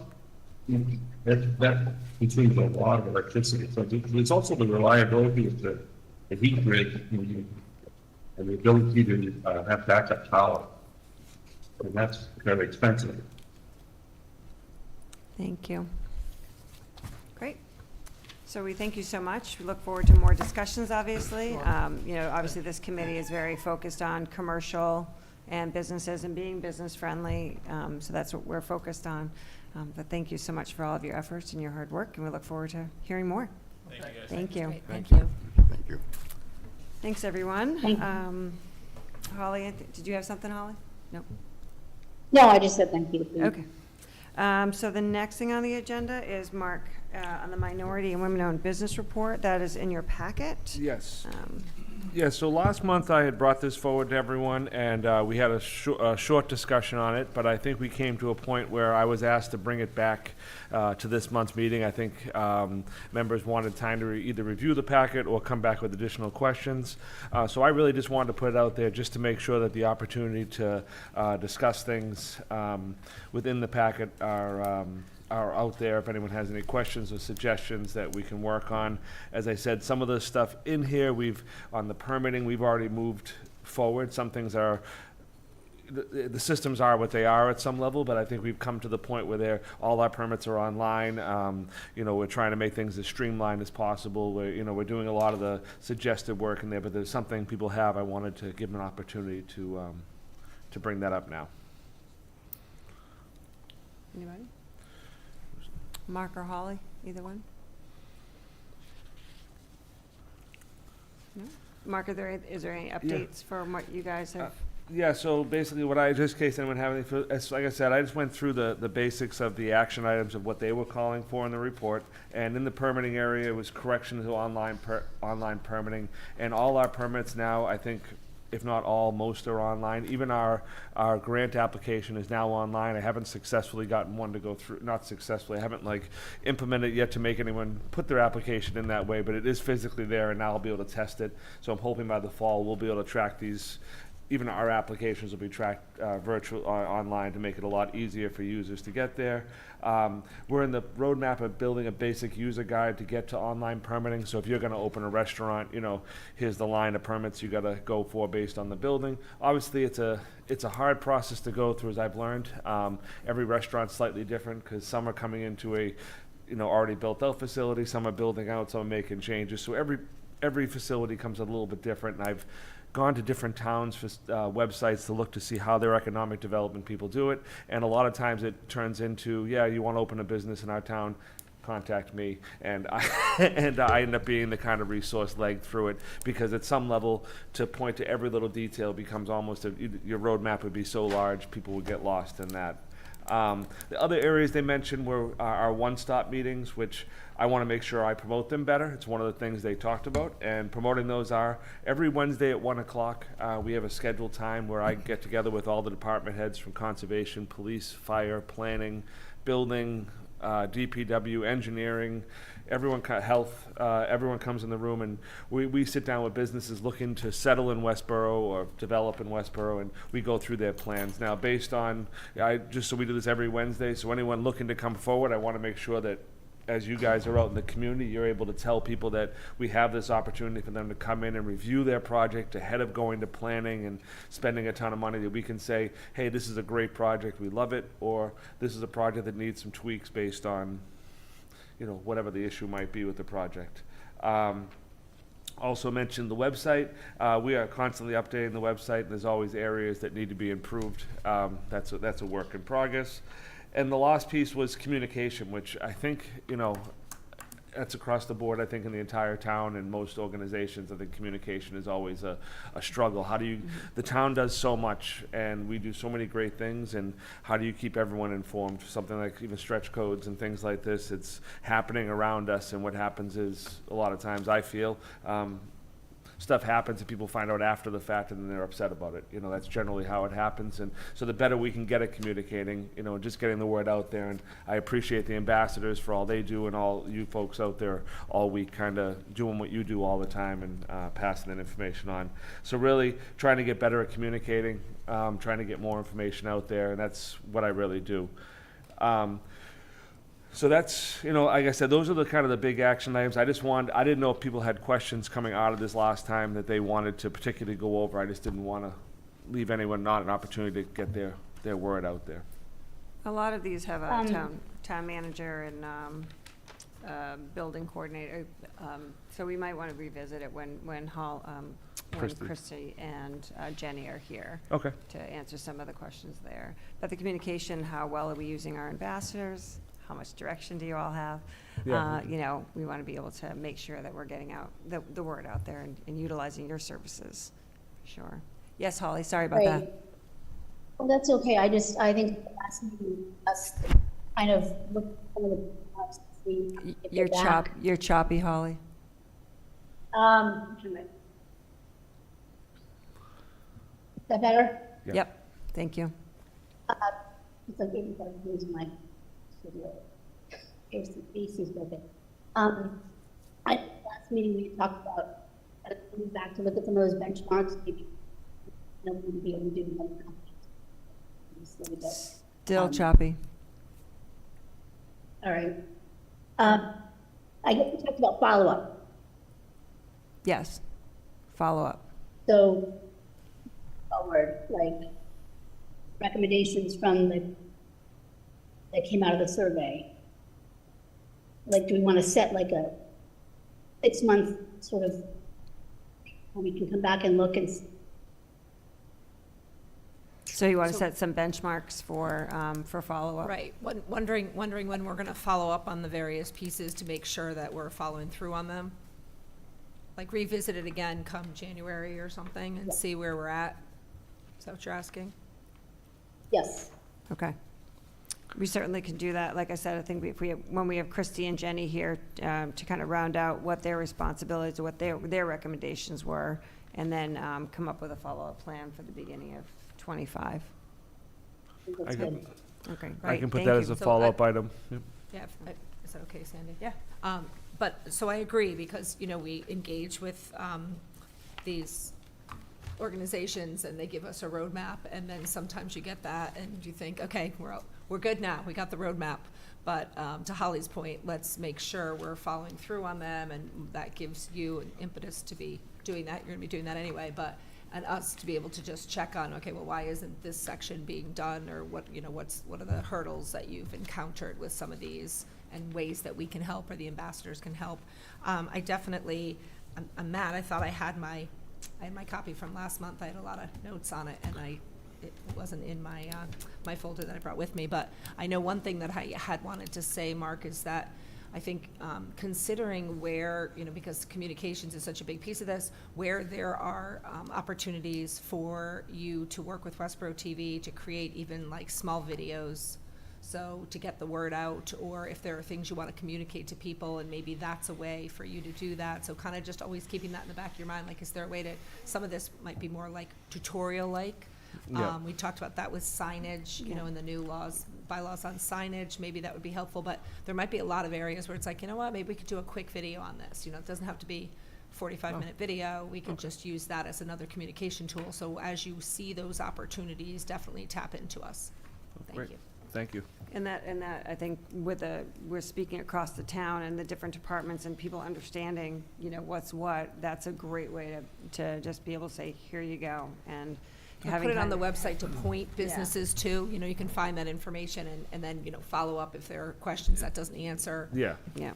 that consumes a lot of electricity. So there's also the reliability of the heat grid and the ability to have backup power. And that's very expensive. Thank you. Great. So we thank you so much. We look forward to more discussions, obviously. Obviously this committee is very focused on commercial and businesses and being business friendly. So that's what we're focused on. But thank you so much for all of your efforts and your hard work, and we look forward to hearing more. Thank you, guys. Thank you. Great, thank you. Thank you. Thanks, everyone. Thank you. Holly, did you have something, Holly? No? No, I just said thank you. Okay. So the next thing on the agenda is Mark, on the Minority and Women-Owned Business Report. That is in your packet. Yes. Yeah, so last month I had brought this forward to everyone, and we had a short discussion on it, but I think we came to a point where I was asked to bring it back to this month's meeting. I think members wanted time to either review the packet or come back with additional questions. So I really just wanted to put it out there just to make sure that the opportunity to discuss things within the packet are out there if anyone has any questions or suggestions that we can work on. As I said, some of the stuff in here, on the permitting, we've already moved forward. Some things are, the systems are what they are at some level, but I think we've come to the point where all our permits are online. We're trying to make things as streamlined as possible. We're doing a lot of the suggested work in there, but there's something people have. I wanted to give them an opportunity to bring that up now. Anybody? Mark or Holly, either one? No? Mark, is there any updates from what you guys have? Yeah, so basically just in case anyone have any, like I said, I just went through the basics of the action items of what they were calling for in the report. And in the permitting area, it was correction to online permitting. And all our permits now, I think, if not all, most are online. Even our grant application is now online. I haven't successfully gotten one to go through, not successfully, I haven't implemented it yet to make anyone put their application in that way, but it is physically there, and now I'll be able to test it. So I'm hoping by the fall we'll be able to track these. Even our applications will be tracked online to make it a lot easier for users to get there. We're in the roadmap of building a basic user guide to get to online permitting. So if you're going to open a restaurant, here's the line of permits you got to go for based on the building. Obviously, it's a hard process to go through, as I've learned. Every restaurant's slightly different because some are coming into a already built out facility, some are building out, some are making changes. So every facility comes a little bit different, and I've gone to different towns' websites to look to see how their economic development people do it. And a lot of times it turns into, you want to open a business in our town, contact me. And I end up being the kind of resource leg through it, because at some level, to point to every little detail becomes almost, your roadmap would be so large, people would get lost in that. The other areas they mentioned were our one-stop meetings, which I want to make sure I promote them better. It's one of the things they talked about, and promoting those are every Wednesday at 1 o'clock. We have a scheduled time where I get together with all the department heads from conservation, police, fire, planning, building, DPW, engineering, everyone, health, everyone comes in the room, and we sit down with businesses looking to settle in Westborough or develop in Westborough, and we go through their plans. Now, based on, so we do this every Wednesday, so anyone looking to come forward, I want to make sure that as you guys are out in the community, you're able to tell people that we have this opportunity for them to come in and review their project ahead of going to planning and spending a ton of money, that we can say, hey, this is a great project, we love it, or this is a project that needs some tweaks based on, whatever the issue might be with the project. Also mentioned the website. We are constantly updating the website, and there's always areas that need to be improved. That's a work in progress. And the last piece was communication, which I think, that's across the board, I think, in the entire town and most organizations. I think communication is always a struggle. The town does so much, and we do so many great things, and how do you keep everyone informed? Something like even stretch codes and things like this, it's happening around us, and what happens is, a lot of times I feel, stuff happens and people find out after the fact, and then they're upset about it. That's generally how it happens. And so the better we can get at communicating, just getting the word out there. And I appreciate the ambassadors for all they do, and all you folks out there all week kind of doing what you do all the time, and passing that information on. So really trying to get better at communicating, trying to get more information out there, and that's what I really do. So that's, like I said, those are the kind of the big action items. I didn't know if people had questions coming out of this last time that they wanted to particularly go over. I just didn't want to leave anyone not an opportunity to get their word out there. A lot of these have a town manager and building coordinator, so we might want to revisit it when Christy and Jenny are here. Okay. To answer some of the questions there. But the communication, how well are we using our ambassadors? How much direction do you all have? Yeah. We want to be able to make sure that we're getting out the word out there and utilizing your services. Sure. Yes, Holly, sorry about that. Well, that's okay. I think last meeting, us kind of look at some of the parts You're choppy, Holly. that better? Yeah. Yep, thank you. It's okay because I'm losing my studio. AC's broken. Last meeting we talked about, coming back to look at some of those benchmarks, maybe, we would be able to do another company. Still choppy. All right. I guess we talked about follow-up. Yes, follow-up. So, forward, like, recommendations from that came out of the survey. Like, do we want to set like a 6-month sort of, when we can come back and look and So you want to So- set some benchmarks for follow-up? Right, wondering when we're gonna follow up on the various pieces to make sure that we're following through on them? Like revisit it again come January or something and see where we're at? Is that what you're asking? yes. Okay. We certainly can do that. Like I said, I think when we have Christy and Jenny here to kind of round out what their responsibilities, what their recommendations were, and then come up with a follow-up plan for the beginning of '25. I think that's I can- good. Okay, I great. can put Thank that you. as a So follow-up item. Yep. Yeah, is that okay, Sandy? Yeah. But, so I agree, because, we engage with these organizations, and they give us a roadmap, and then sometimes you get that, and you think, okay, we're good now, we got the roadmap. But to Holly's point, let's make sure we're following through on them, and that gives you an impetus to be doing that. You're gonna be doing that anyway, and us to be able to just check on, okay, well, why isn't this section being done, or what are the hurdles that you've encountered with some of these, and ways that we can help, or the ambassadors can help. I'm mad, I thought I had my copy from last month, I had a lot of notes on it, and it wasn't in my folder that I brought with me, but I know one thing that I had wanted to say, Mark, is that I think considering where, because communications is such a big piece of this, where there are opportunities for you to work with Westborough TV to create even like small videos, so to get the word out, or if there are things you want to communicate to people, and maybe that's a way for you to do that. So kind of just always keeping that in the back of your mind, like, is there a way to, some of this might be more like tutorial-like. Yeah. We talked about that with signage, in the new bylaws on signage, maybe that would be helpful, but there might be a lot of areas where it's like, maybe we could do a quick video on this, it doesn't have to be 45-minute video, we could just use that as another communication tool. So as you see those opportunities, definitely tap into us. Thank Great. you. Thank you. And that, I think, we're speaking across the town and the different departments and people understanding, what's what, that's a great way to just be able to say, here you go, and Put having it on kind the of- website to point businesses to, you can find that information, and then, follow up if there are questions that doesn't answer. Yeah. Yeah,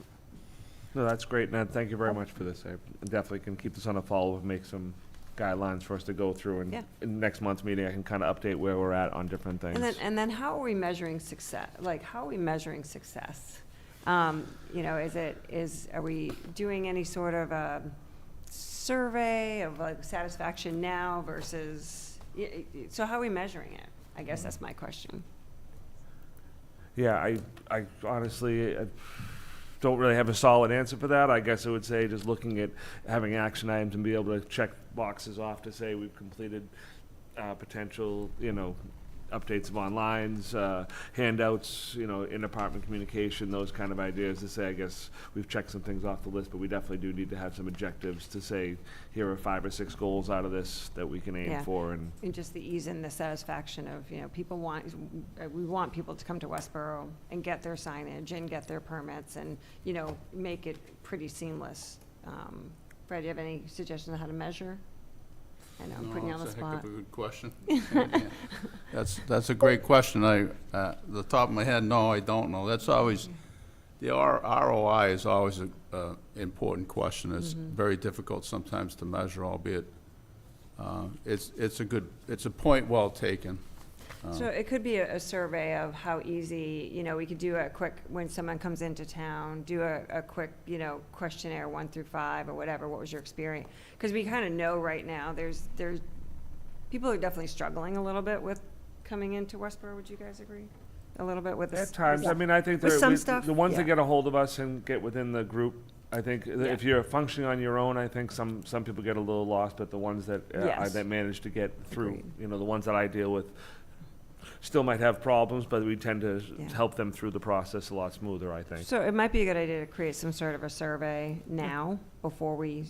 No, that's great, Ned. Thank you very much for this. I definitely can keep this on a follow-up and make some guidelines for us to go through, and Yeah. in next month's meeting, I can kind of update where we're at on different things. and then how are we measuring success? Like, how are we measuring success? Are we doing any sort of a survey of like satisfaction now versus, so how are we measuring it? I guess that's my question. Yeah, I honestly don't really have a solid answer for that. I guess I would say just looking at having action items and be able to check boxes off to say we've completed potential, updates of onlines, handouts, in-department communication, those kind of ideas to say, I guess we've checked some things off the list, but we definitely do need to have some objectives to say, here are 5 or 6 goals out of this that we can aim Yeah. for. And And just the ease and the satisfaction of, we want people to come to Westborough and get their signage and get their permits and, make it pretty seamless. Fred, do you have any suggestions on how to measure? I know, I'm putting you on the That's a spot. heck of a good question. That's a great question. The top of my head, no, I don't know. That's always, the ROI is always an important question. It's very difficult sometimes to measure, albeit it's a point well taken. So it could be a survey of how easy, we could do a quick, when someone comes into town, do a quick, questionnaire 1 through 5 or whatever, what was your experience? Because we kind of know right now, there's, people are definitely struggling a little bit with coming into Westborough, would you guys agree? A little bit with this? at times, I mean, I think With some the stuff, ones that yeah. get a hold of us and get within the group I think Yeah. if you're functioning on your own, I think some people get a little lost, but the ones that, Yes. that manage to get through, Agreed. the ones that I deal with still might have problems, but we tend to Yeah. help them through the process a lot smoother, I think. So it might be a good idea to create some sort of a survey now before we,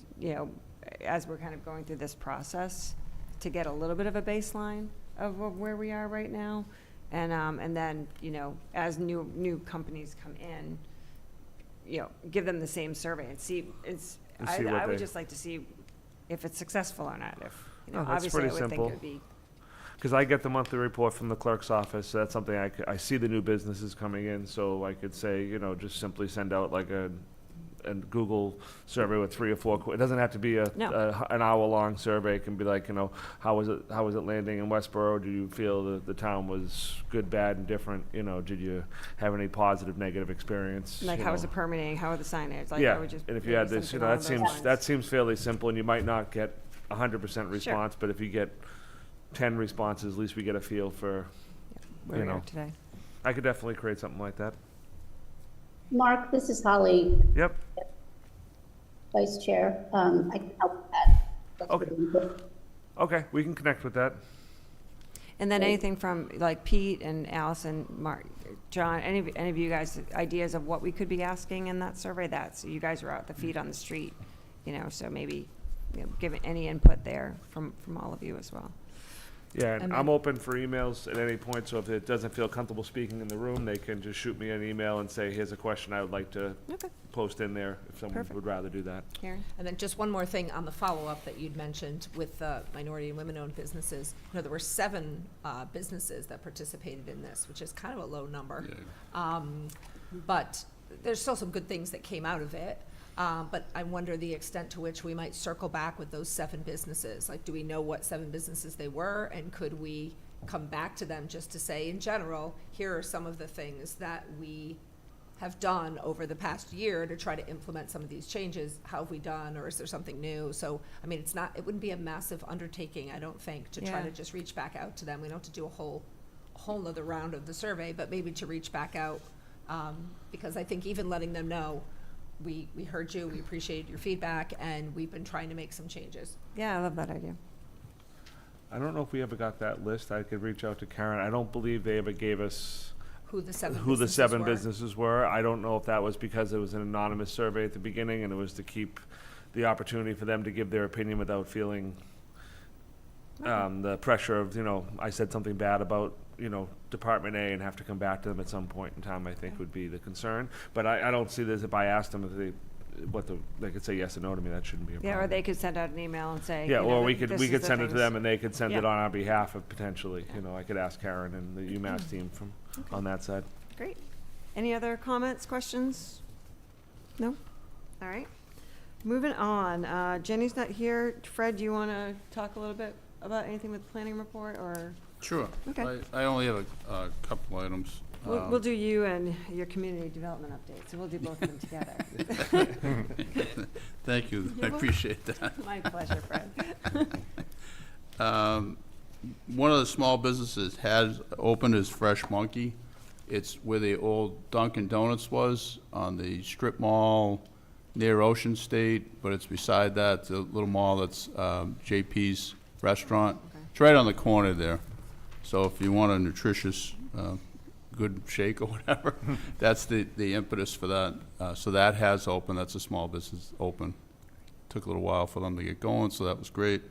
as we're kind of going through this process, to get a little bit of a baseline of where we are right now. And then, as new companies come in, give them the same survey and see, And see what I would they- just like to see if it's successful or not. If, Oh, that's obviously I pretty would think it simple. would be, Because I get the monthly report from the clerk's office, so that's something I see the new businesses coming in, so I could say, just simply send out like a Google survey with 3 or 4, it doesn't have to be an hour-long survey, it can be like, how was it landing in Westborough? Do you feel that the town was good, bad, and different? Did you have any positive, negative experience? like, how is the permitting, how are the signage? Like, I Yeah, would just and if you maybe had this, something along those lines. that seems fairly simple, and you might not get 100% response, but if you get 10 responses, at least we get a feel for, Where we are today. I could definitely create something like that. Mark, this is Holly, Yep, Vice Chair. I can help with that. That's Okay. good input. okay, we can connect with that. And then anything from, like, Pete and Allison, Mark, John, any of you guys, ideas of what we could be asking in that survey? You guys are out the feet on the street, so maybe, give any input there from all of you as well. Yeah, and And I'm then- open for emails at any point, so if it doesn't feel comfortable speaking in the room, they can just shoot me an email and say, here's a question I would like to Okay, post in there, if someone Perfect. would rather do that. Karen? And then just one more thing on the follow-up that you'd mentioned with minority and women-owned businesses. There were 7 businesses that participated in this, which is kind of a low number. But there's still some good things that came out of it. But I wonder the extent to which we might circle back with those 7 businesses. Like, do we know what 7 businesses they were? And could we come back to them just to say, in general, here are some of the things that we have done over the past year to try to implement some of these changes? How have we done, or is there something new? So, I mean, it wouldn't be a massive undertaking, I don't think, to try Yeah. to just reach back out to them. We don't have to do a whole nother round of the survey, but maybe to reach back out, because I think even letting them know, we heard you, we appreciated your feedback, and we've been trying to make some changes. Yeah, I love that idea. I don't know if we ever got that list. I could reach out to Karen. I don't believe they ever gave us Who the 7 who the businesses 7 were. businesses were. I don't know if that was because it was an anonymous survey at the beginning and it was to keep the opportunity for them to give their opinion without feeling the pressure of, I said something bad about, Department A and have to come back to them at some point in time, I think would be the concern. But I don't see this, if I asked them if they could say yes or no to me, that shouldn't be a problem. Yeah, or they could send out an email and say, Yeah, or we this could is the send it to things. them and they could send it Yeah. on our behalf of potentially, I could ask Karen and the UMass team on that side. Great. Any other comments, questions? No? All right. Moving on. Jenny's not here. Fred, do you want to talk a little bit about anything with the planning report, or? Sure. Okay. I only have a couple items. We'll do you and your community development update, so we'll do both of them together. Thank you, I appreciate that. My pleasure, Fred. One of the small businesses has opened is Fresh Monkey. It's where the old Dunkin' Donuts was, on the strip mall near Ocean State, but it's beside that, the little mall that's JP's Restaurant. It's right on the corner there. So if you want a nutritious, good shake or whatever, that's the impetus for that. So that has opened, that's a small business open. Took a little while for them to get going, so that was great.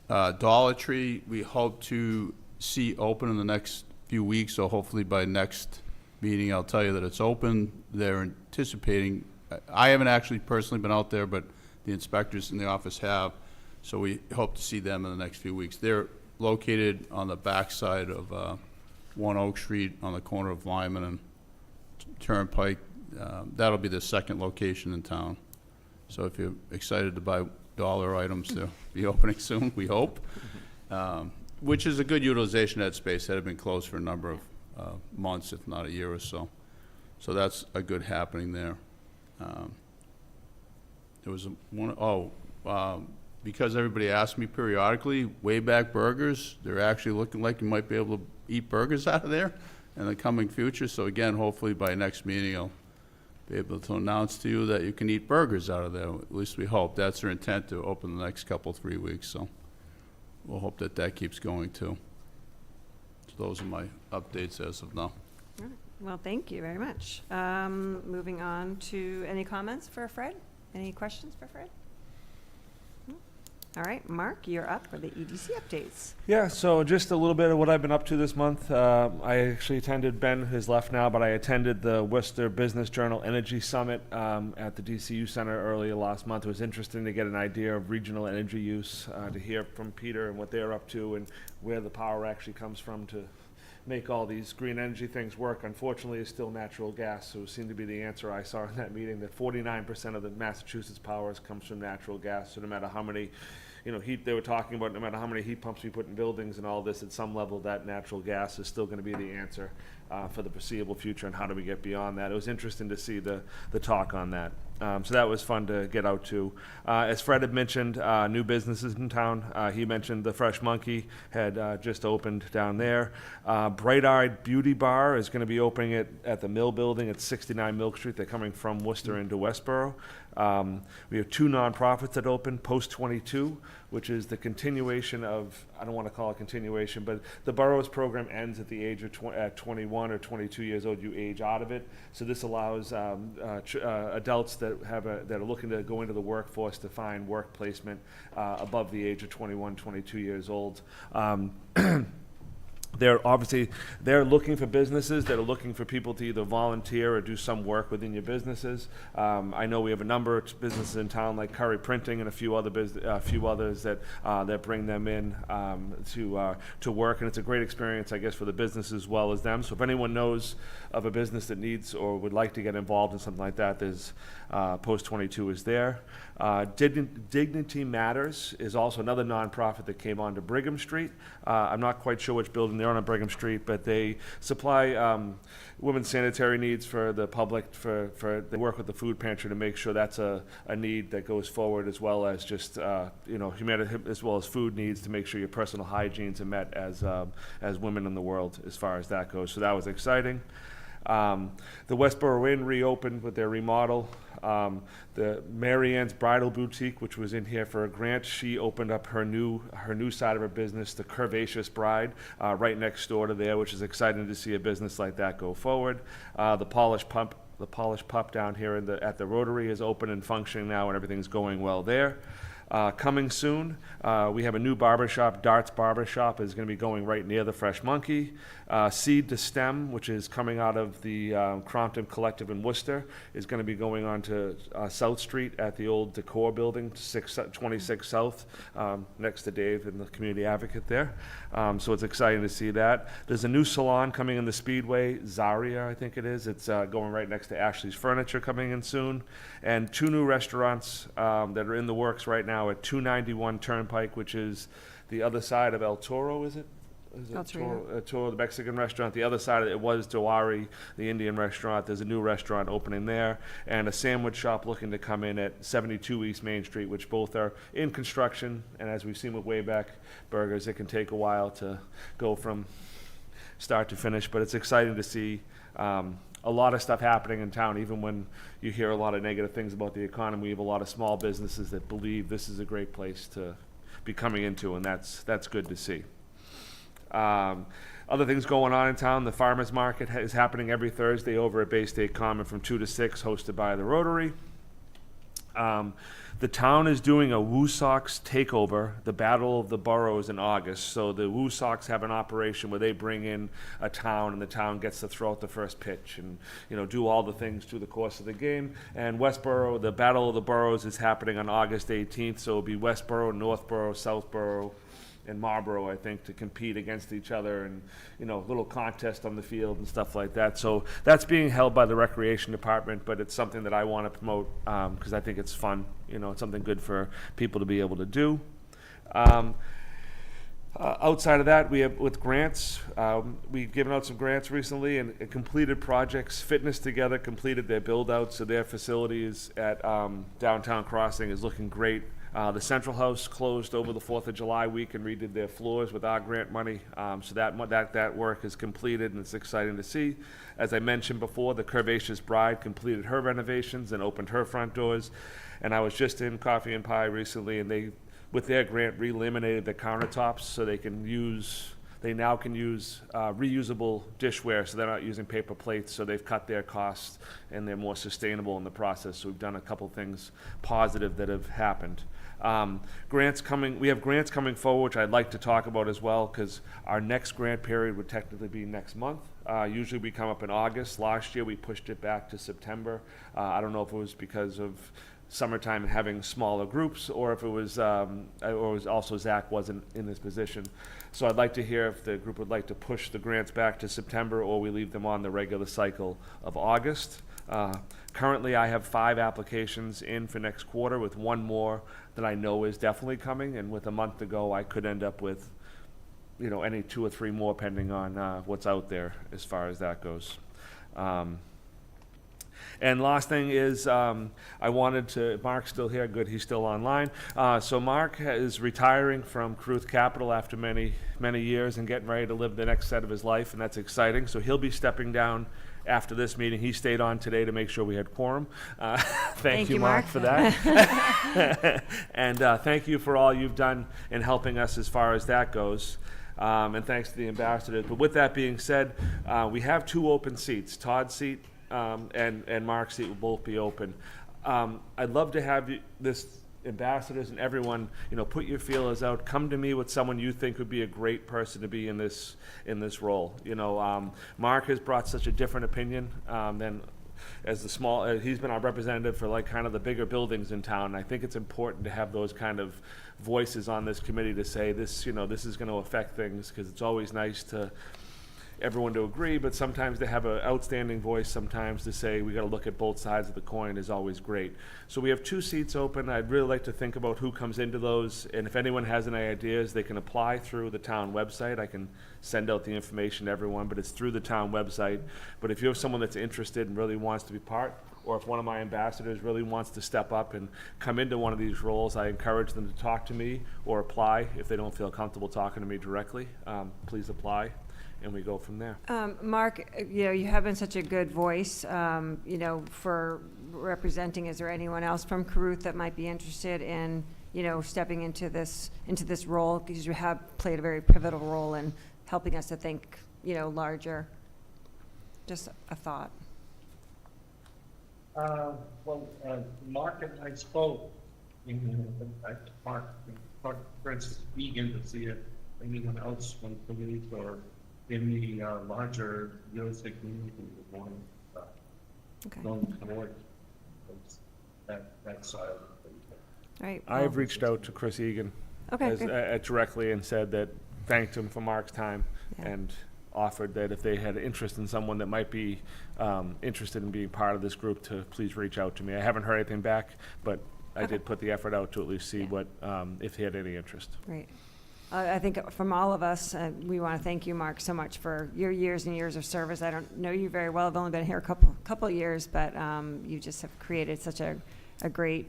Dollar Tree, we hope to see open in the next few weeks, so hopefully by next meeting, I'll tell you that it's open. They're anticipating, I haven't actually personally been out there, but the inspectors in the office have, so we hope to see them in the next few weeks. They're located on the backside of 1 Oak Street on the corner of Lyman and Turnpike. That'll be the second location in town. So if you're excited to buy dollar items, they'll be opening soon, we hope. Which is a good utilization of that space. That had been closed for a number of months, if not a year or so. So that's a good happening there. There was because everybody asks me periodically, Wayback Burgers, they're actually looking like you might be able to eat burgers out of there in the coming future. So again, hopefully by next meeting, I'll be able to announce to you that you can eat burgers out of there. At least we hope. That's their intent, to open the next couple, 3 weeks, so we'll hope that that keeps going too. So those are my updates as of now. All right. Well, thank you very much. Moving on to any comments for Fred? Any questions for Fred? No? All right, Mark, you're up for the EDC updates. Yeah, so just a little bit of what I've been up to this month. I actually attended, Ben has left now, but I attended the Worcester Business Journal Energy Summit at the DCU Center earlier last month. It was interesting to get an idea of regional energy use, to hear from Peter and what they're up to and where the power actually comes from to make all these green energy things work. Unfortunately, it's still natural gas, so it seemed to be the answer I saw in that meeting, that 49% of the Massachusetts power comes from natural gas. So no matter how many, heat they were talking about, no matter how many heat pumps we put in buildings and all this, at some level that natural gas is still going to be the answer for the foreseeable future, and how do we get beyond that. It was interesting to see the talk on that. So that was fun to get out to. As Fred had mentioned, new businesses in town. He mentioned the Fresh Monkey had just opened down there. Bright Eyed Beauty Bar is going to be opening at the Mill Building at 69 Milk Street. They're coming from Worcester into Westborough. We have two nonprofits that open, Post 22, which is the continuation of, I don't want to call it continuation, but the Burroughs program ends at the age of 21 or 22 years old. You age out of it. So this allows adults that are looking to go into the workforce to find work placement above the age of 21, 22 years old. They're looking for businesses that are looking for people to either volunteer or do some work within your businesses. I know we have a number of businesses in town like Curry Printing and a few others that bring them in to work, and it's a great experience, I guess, for the business as well as them. So if anyone knows of a business that needs or would like to get involved in something like that, there's Post 22 is there. Dignity Matters is also another nonprofit that came onto Brigham Street. I'm not quite sure which building they're on Brigham Street, but they supply women's sanitary needs for the public. They work with the food pantry to make sure that's a need that goes forward, as well as just humanity, as well as food needs to make sure your personal hygienes are met as women in the world, as far as that goes. So that was exciting. The Westborough Inn reopened with their remodel. The Mary Ann's Bridal Boutique, which was in here for a grant, she opened up her new side of her business, the Curvaceous Bride, right next door to there, which is exciting to see a business like that go forward. The Polished Pup down here at the Rotary is open and functioning now, and everything's going well there. Coming soon, we have a new barbershop. Dart's Barbershop is going to be going right near the Fresh Monkey. Seed to Stem, which is coming out of the Crompton Collective in Worcester, is going to be going on to South Street at the old Decor Building, 26 South, next to Dave and the community advocate there. So it's exciting to see that. There's a new salon coming in the Speedway, Zaria, I think it is. It's going right next to Ashley's Furniture, coming in soon. And two new restaurants that are in the works right now at 291 Turnpike, which is the other side of El Toro, is it? El Toro. Toro, the Mexican restaurant. The other side of it was Dewari, the Indian restaurant. There's a new restaurant opening there, and a sandwich shop looking to come in at 72 East Main Street, which both are in construction. And as we've seen with Wayback Burgers, it can take a while to go from start to finish, but it's exciting to see a lot of stuff happening in town. Even when you hear a lot of negative things about the economy, we have a lot of small businesses that believe this is a great place to be coming into, and that's good to see. Other things going on in town, the farmers market is happening every Thursday over at Bay State Common from 2 to 6, hosted by the Rotary. The town is doing a Woo Sox takeover, the Battle of the Boroughs, in August. So the Woo Sox have an operation where they bring in a town, and the town gets to throw out the first pitch and do all the things through the course of the game. And Westborough, the Battle of the Boroughs, is happening on August 18th. So it'll be Westborough, Northborough, Southborough, and Marlborough, I think, to compete against each other, and little contest on the field and stuff like that. So that's being held by the Recreation Department, but it's something that I want to promote because I think it's fun. It's something good for people to be able to do. Outside of that, we have with grants. We've given out some grants recently and completed projects. Fitness Together completed their build out, so their facilities at Downtown Crossing is looking great. The Central House closed over the 4th of July week and redid their floors with our grant money. So that work is completed, and it's exciting to see. As I mentioned before, the Curvaceous Bride completed her renovations and opened her front doors. And I was just in Coffee and Pie recently, and they, with their grant, re-laminated the countertops so they now can use reusable dishware, so they're not using paper plates, so they've cut their costs and they're more sustainable in the process. So we've done a couple things positive that have happened. We have grants coming forward, which I'd like to talk about as well, because our next grant period would technically be next month. Usually we come up in August. Last year we pushed it back to September. I don't know if it was because of summertime and having smaller groups, or if it was also Zach wasn't in this position. So I'd like to hear if the group would like to push the grants back to September, or we leave them on the regular cycle of August. Currently, I have 5 applications in for next quarter, with 1 more that I know is definitely coming, and with a month to go, I could end up with, any 2 or 3 more, pending on what's out there as far as that goes. And last thing is, Mark's still here, good, he's still online. So Mark is retiring from Caruth Capital after many, many years and getting ready to live the next set of his life, and that's exciting. So he'll be stepping down after this meeting. He stayed on today to make sure we had quorum. Thank you, Mark, for that. And thank you for all you've done in helping us as far as that goes. And thanks to the ambassadors. But with that being said, we have 2 open seats. Todd's seat and Mark's seat will both be open. I'd love to have this ambassadors and everyone, put your feelers out. Come to me with someone you think would be a great person to be in this role. Mark has brought such a different opinion than as the small. He's been our representative for kind of the bigger buildings in town. And I think it's important to have those kind of voices on this committee to say this. This is going to affect things, because it's always nice to everyone to agree, but sometimes they have an outstanding voice. Sometimes to say we got to look at both sides of the coin is always great. So we have 2 seats open. I'd really like to think about who comes into those, and if anyone has any ideas, they can apply through the town website. I can send out the information to everyone, but it's through the town website. But if you have someone that's interested and really wants to be part, or if one of my ambassadors really wants to step up and come into one of these roles, I encourage them to talk to me or apply. If they don't feel comfortable talking to me directly, please apply, and we go from there. Mark, you have been such a good voice, for representing. Is there anyone else from Caruth that might be interested in, stepping into this role? Because you have played a very pivotal role in helping us to think, larger. Just a thought. Mark and I spoke, Mark Prince Egan to see if anyone else from the community or in the larger real estate community would want to going forward that side of things. Right. I've reached out to Chris Egan directly and said that, thanked him for Mark's time, and offered that if they had interest in someone that might be interested in being part of this group, to please reach out to me. I haven't heard anything back, but I did put the effort out to at least see what if he had any interest. Great. I think from all of us, we want to thank you, Mark, so much for your years and years of service. I don't know you very well. I've only been here a couple of years, but you just have created such a great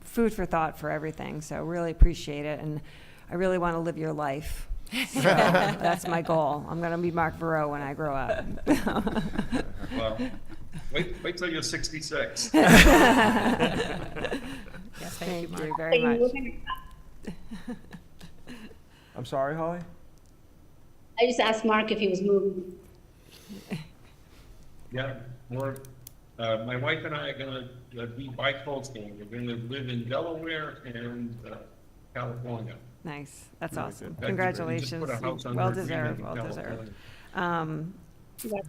food for thought for everything. So really appreciate it, and I really want to live your life. So that's my goal. I'm going to be Mark Verow when I grow up. Well, wait till you're 66. Yes, thank you, you Mark. very much. I'm sorry, Holly? I just asked Mark if he was moving. Yeah, my wife and I are gonna be bi-coastal. We're gonna live in Delaware and California. Nice. That's Very awesome. good. Congratulations. Just put a house on Well her agreement deserved. in Well deserved. California.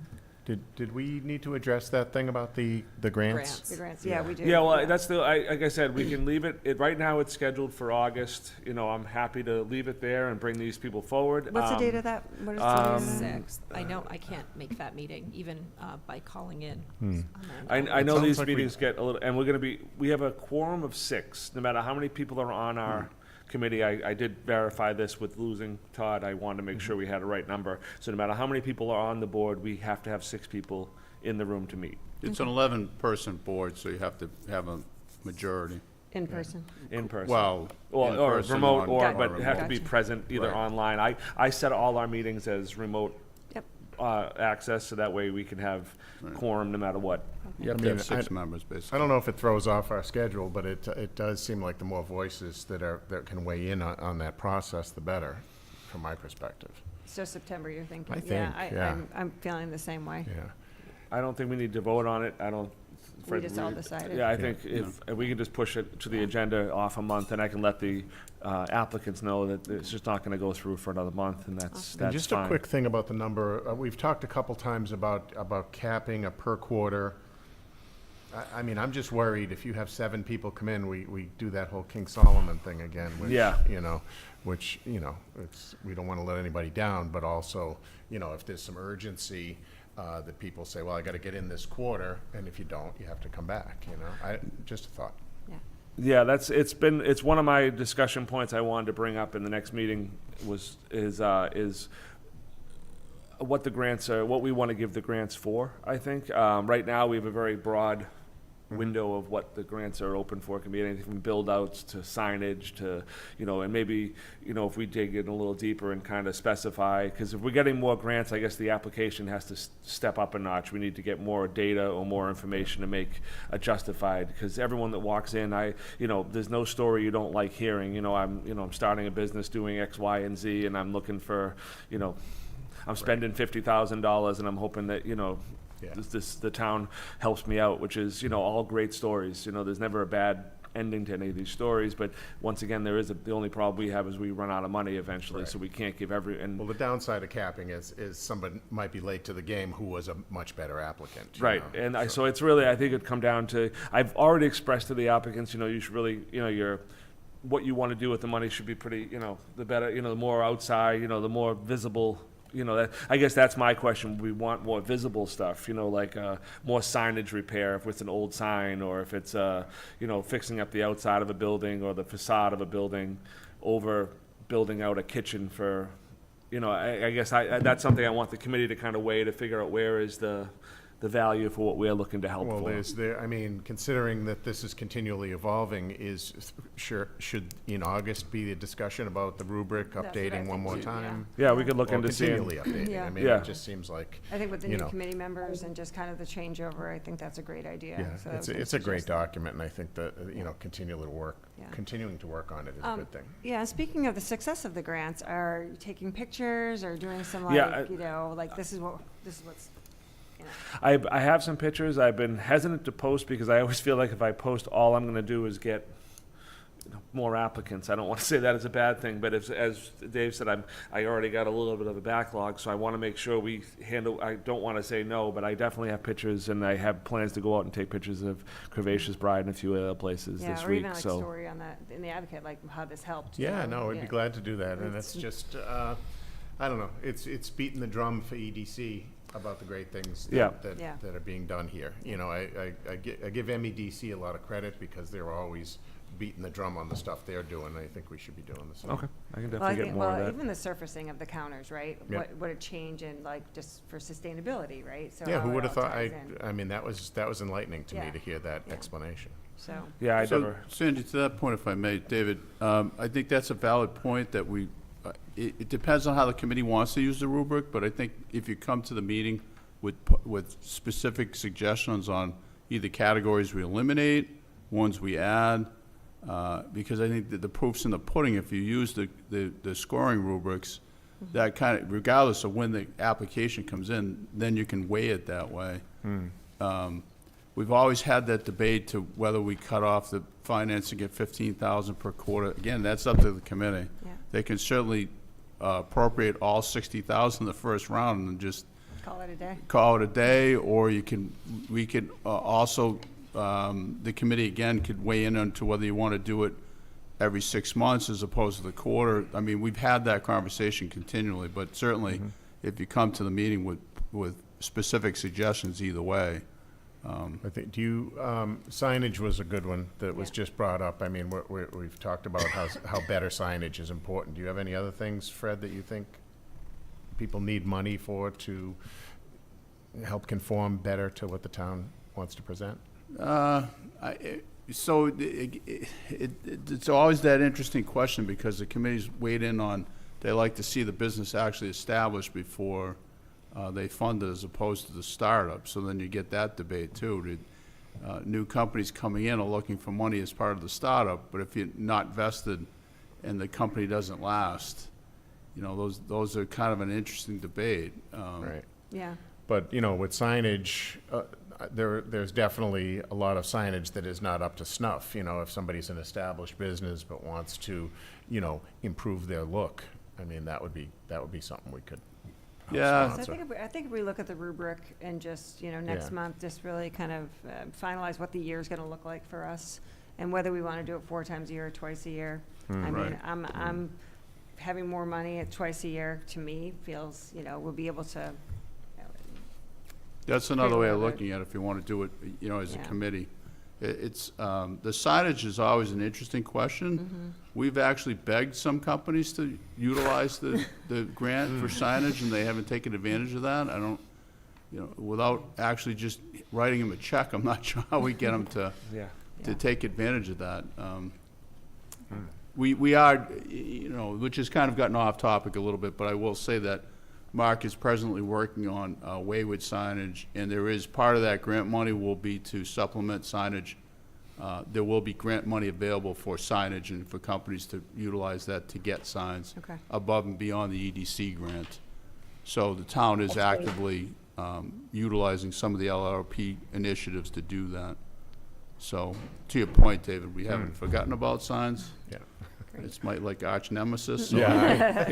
Did we need to address that thing about the grants? The grants. Yeah, we do. Yeah, well, that's like I said, we can leave it, right now it's scheduled for August. I'm happy to leave it there and bring these people forward. What's the date of that? What is the date of that? 6th. I know I can't make that meeting, even by calling in. I know sounds these like we- meetings get a little, and we have a quorum of 6, no matter how many people are on our committee. I did verify this with losing Todd. I wanted to make sure we had the right number. So no matter how many people are on the board, we have to have 6 people in the room to meet. It's an 11-person board, so you have to have a majority. In person. in person. Well, Or, in or person remote, on- or, Gotcha. but have to be Gotcha. present either Right. online. I set all our meetings as remote Yep. access, so that way we can have Right. quorum no matter what. You have I to mean, have 6 I- members, basically. I don't know if it throws off our schedule, but it does seem like the more voices that can weigh in on that process, the better, from my perspective. So September, you're thinking? I think, yeah. I'm feeling the same way. Yeah. I don't think we need to vote on it. I don't. Fred, just all decided. Yeah, I think if we can just push it to the agenda off a month, and I can let the applicants know that it's just not gonna go through for another month, and that's And just a fine. quick thing about the number, we've talked a couple times about capping a per quarter. I mean, I'm just worried if you have 7 people come in, we do that whole King Solomon thing again, which, Yeah. we don't want to let anybody down, but also, if there's some urgency, that people say, well, I got to get in this quarter, and if you don't, you have to come back, just a thought. Yeah, it's one of my discussion points I wanted to bring up in the next meeting is what the grants are, what we want to give the grants for, I think. Right now, we have a very broad window of what the grants are open for. It can be anything from build-outs to signage to, and maybe, if we dig in a little deeper and kind of specify, because if we're getting more grants, I guess the application has to step up a notch. We need to get more data or more information to make a justified, because everyone that walks in, there's no story you don't like hearing. I'm starting a business doing X, Y, and Z, and I'm looking for, I'm spending $50,000 and I'm hoping that, Yeah. the town helps me out, which is, all great stories. There's never a bad ending to any of these stories, but once again, the only problem we have is we run out of money eventually, so we can't give Well, the downside of capping is somebody might be late to the game who was a much better applicant. Right, and so it's really, I think it'd come down to, I've already expressed to the applicants, you should really, what you want to do with the money should be pretty, the better, the more outside, the more visible. I guess that's my question. We want more visible stuff, like more signage repair if it's an old sign, or if it's, fixing up the outside of a building or the facade of a building, over building out a kitchen for, I guess that's something I want the committee to kind of weigh to figure out where is the value for what we're looking to help Well, for. considering that this is continually evolving, should in August be a discussion about the rubric what I updating one think more too, time? Yeah, we could look Or into seeing. continually updating? Yeah. I mean, Yeah. it just seems like, I think with the you new know. committee members and just kind of the changeover, I think that's a great idea. Yeah, So I it's would a great suggest that. document, and I think that, Yeah. continuing to work on it is a good thing. Yeah, speaking of the success of the grants, are you taking pictures or doing some Yeah, this is what's, I have some pictures. I've been hesitant to post because I always feel like if I post, all I'm going to do is get more applicants. I don't want to say that as a bad thing, but as Dave said, I already got a little bit of a backlog, so I want to make sure we handle. I don't want to say no, but I definitely have pictures, and I have plans to go out and take pictures of Curvaceous Bride and a few other places yeah, this or week. even like So story on in the Advocate, like how this helped. Yeah, no, I'd be glad to do that, and It's- it's just, I don't know, it's beating the drum for EDC about the great things Yeah. Yeah. that are being done here. I give MEDC a lot of credit because they're always beating the drum on the stuff they're doing. I think we should be doing the same. okay, I can Well, definitely I get think, more of that. even the surfacing of the counters, right? Yep. What a change in, like, just for sustainability, right? So Yeah, how who it would have all thought, ties in. I mean, that was enlightening to me Yeah. to hear that Yeah. explanation. So, Yeah, I So, never. Sandy, to that point, if I may, David, I think that's a valid point that it depends on how the committee wants to use the rubric, but I think if you come to the meeting with specific suggestions on either categories we eliminate, ones we add, because I think that the proof's in the pudding. If you use the scoring rubrics, that kind of, regardless of when the application comes in, then you can weigh it that way. We've always had that debate to whether we cut off the financing at 15,000 per quarter. Again, that's up to the committee. yeah, They can certainly appropriate all 60,000 the first round and just call it a day. call it a day, or we could also, the committee again could weigh in on to whether you want to do it every 6 months as opposed to the quarter. I mean, we've had that conversation continually, but certainly if you come to the meeting with specific suggestions either way. I think, signage was a good one that was Yeah. just brought up. I mean, we've talked about how better signage is important. Do you have any other things, Fred, that you think people need money for to help conform better to what the town wants to present? So it's always that interesting question because the committees weighed in on, they like to see the business actually established before they fund it as opposed to the startup. So then you get that debate too. New companies coming in are looking for money as part of the startup, but if you're not vested and the company doesn't last, you know, those are kind of an interesting debate. Right. Yeah. But, you know, with signage, there's definitely a lot of signage that is not up to snuff. You know, if somebody's an established business but wants to, you know, improve their look, I mean, that would be something we could Yeah. So I think if we look at the rubric and just, you know, next Yeah. month, just really kind of finalize what the year's gonna look like for us and whether we wanna do it 4 times a year or twice a year. I mean, Right. I'm having more money at twice a year, to me, feels, you know, we'll be able to, That's another way of Pre-order. looking at it if you want to do it, you know, as a Yeah. committee. It's, the signage is always an interesting question. We've actually begged some companies to utilize the grant for signage, and they haven't taken advantage of that. I don't, you know, without actually just writing them a check, I'm not sure how we get them to Yeah. Yeah. take advantage of that. We are, you know, which has kind of gotten off topic a little bit, but I will say that Mark is presently working on Wayward signage, and there is, part of that grant money will be to supplement signage. There will be grant money available for signage and for companies to utilize that to get signs Okay. above and beyond the EDC grant. So the town is That's great. actively utilizing some of the LRP initiatives to do that. So, to your point, David, we haven't forgotten about signs. Yeah. It's my, like, arch nemesis. So Yeah,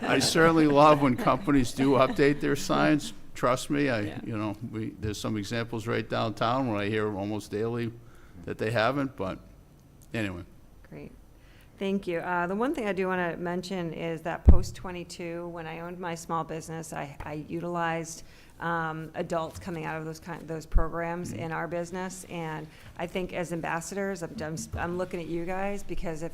I certainly love when companies do update their signs. Trust me, Yeah. you know, there's some examples right downtown where I hear almost daily that they haven't, but anyway. Great. Thank you. The one thing I do want to mention is that post-22, when I owned my small business, I utilized adults coming out of those programs in our business. And I think as ambassadors, I'm looking at you guys because if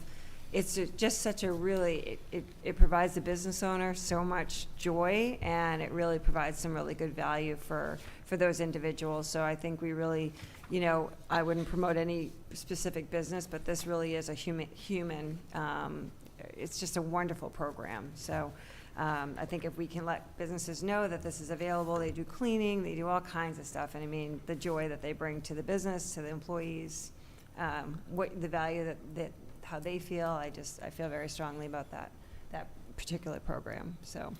it's just such a really, it provides the business owner so much joy, and it really provides some really good value for those individuals. So I think we really, you know, I wouldn't promote any specific business, but this really is a human, it's just a wonderful program. So I think if we can let businesses know that this is available, they do cleaning, they do all kinds of stuff. And I mean, the joy that they bring to the business, to the employees, what the value that how they feel, I feel very strongly about that particular program. So.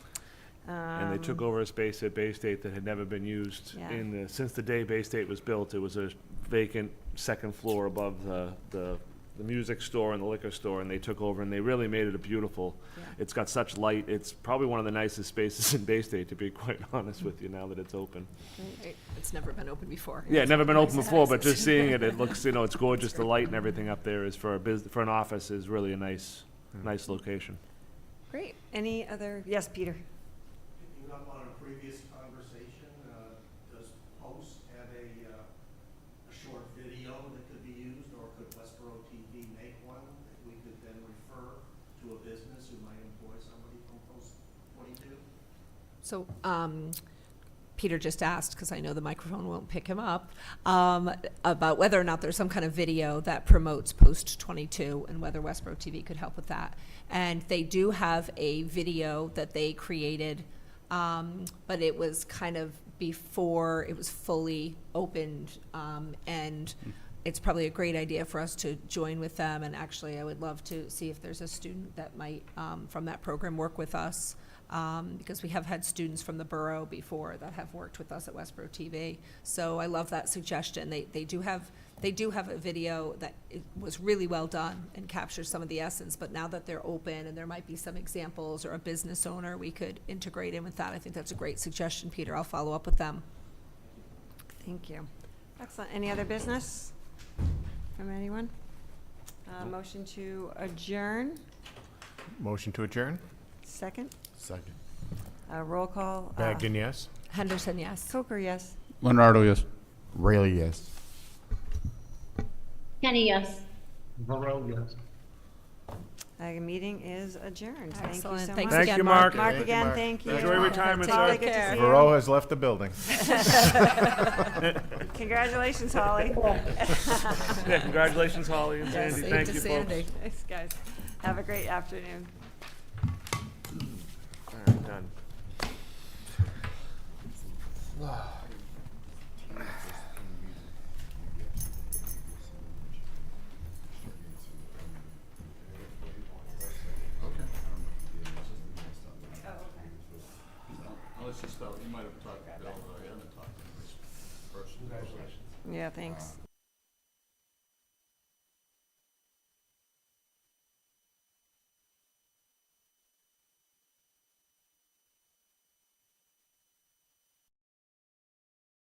And they took over a space at Bay State that had never been used Yeah. since the day Bay State was built. It was a vacant second floor above the music store and the liquor store, and they took over, and they really made it a beautiful. Yeah. It's got such light. It's probably one of the nicest spaces in Bay State, to be quite honest with you, now that it's open. It's never been open before. Yeah, never been open Nice before, but access. just seeing it, it looks, you know, it's gorgeous. The light and everything up there is for for an office is really a nice location. Great. Any other? Yes, Peter. Picking up on a previous conversation, does Post have a short video that could be used, or could Westborough TV make one that we could then refer to a business who might employ somebody from Post 22? So, Peter just asked, because I know the microphone won't pick him up, about whether or not there's some kind of video that promotes Post 22 and whether Westborough TV could help with that. And they do have a video that they created, but it was kind of before it was fully opened, and it's probably a great idea for us to join with them. And actually, I would love to see if there's a student that might, from that program, work with us. Because we have had students from the borough before that have worked with us at Westborough TV. So I love that suggestion. They do have a video that it was really well done and captures some of the essence, but now that they're open and there might be some examples or a business owner we could integrate in with that, I think that's a great suggestion, Peter. I'll follow up with them. Thank you. Excellent. Any other business from anyone? Motion to adjourn. Motion to adjourn? Second. Second. Roll call. Bagden, yes? Henderson, yes. Coker, yes. Leonardo, yes. Rayleigh, yes. Kenny, yes. Varel, yes. Meeting is adjourned. Thank you Excellent. so much. Thanks Thank again, you, Mark. Mark. Mark again, Mark. thank you. Enjoy retirement, Take sir. good to see you. Verizon has left the building. Congratulations, Holly. Yeah, congratulations, Holly and Yeah, Sandy. safe Thank to you, folks. Sandy. Thanks, guys. Have a great afternoon. All right, done. Unless you might have talked to Bill, but I haven't talked to him personally. Yeah, thanks.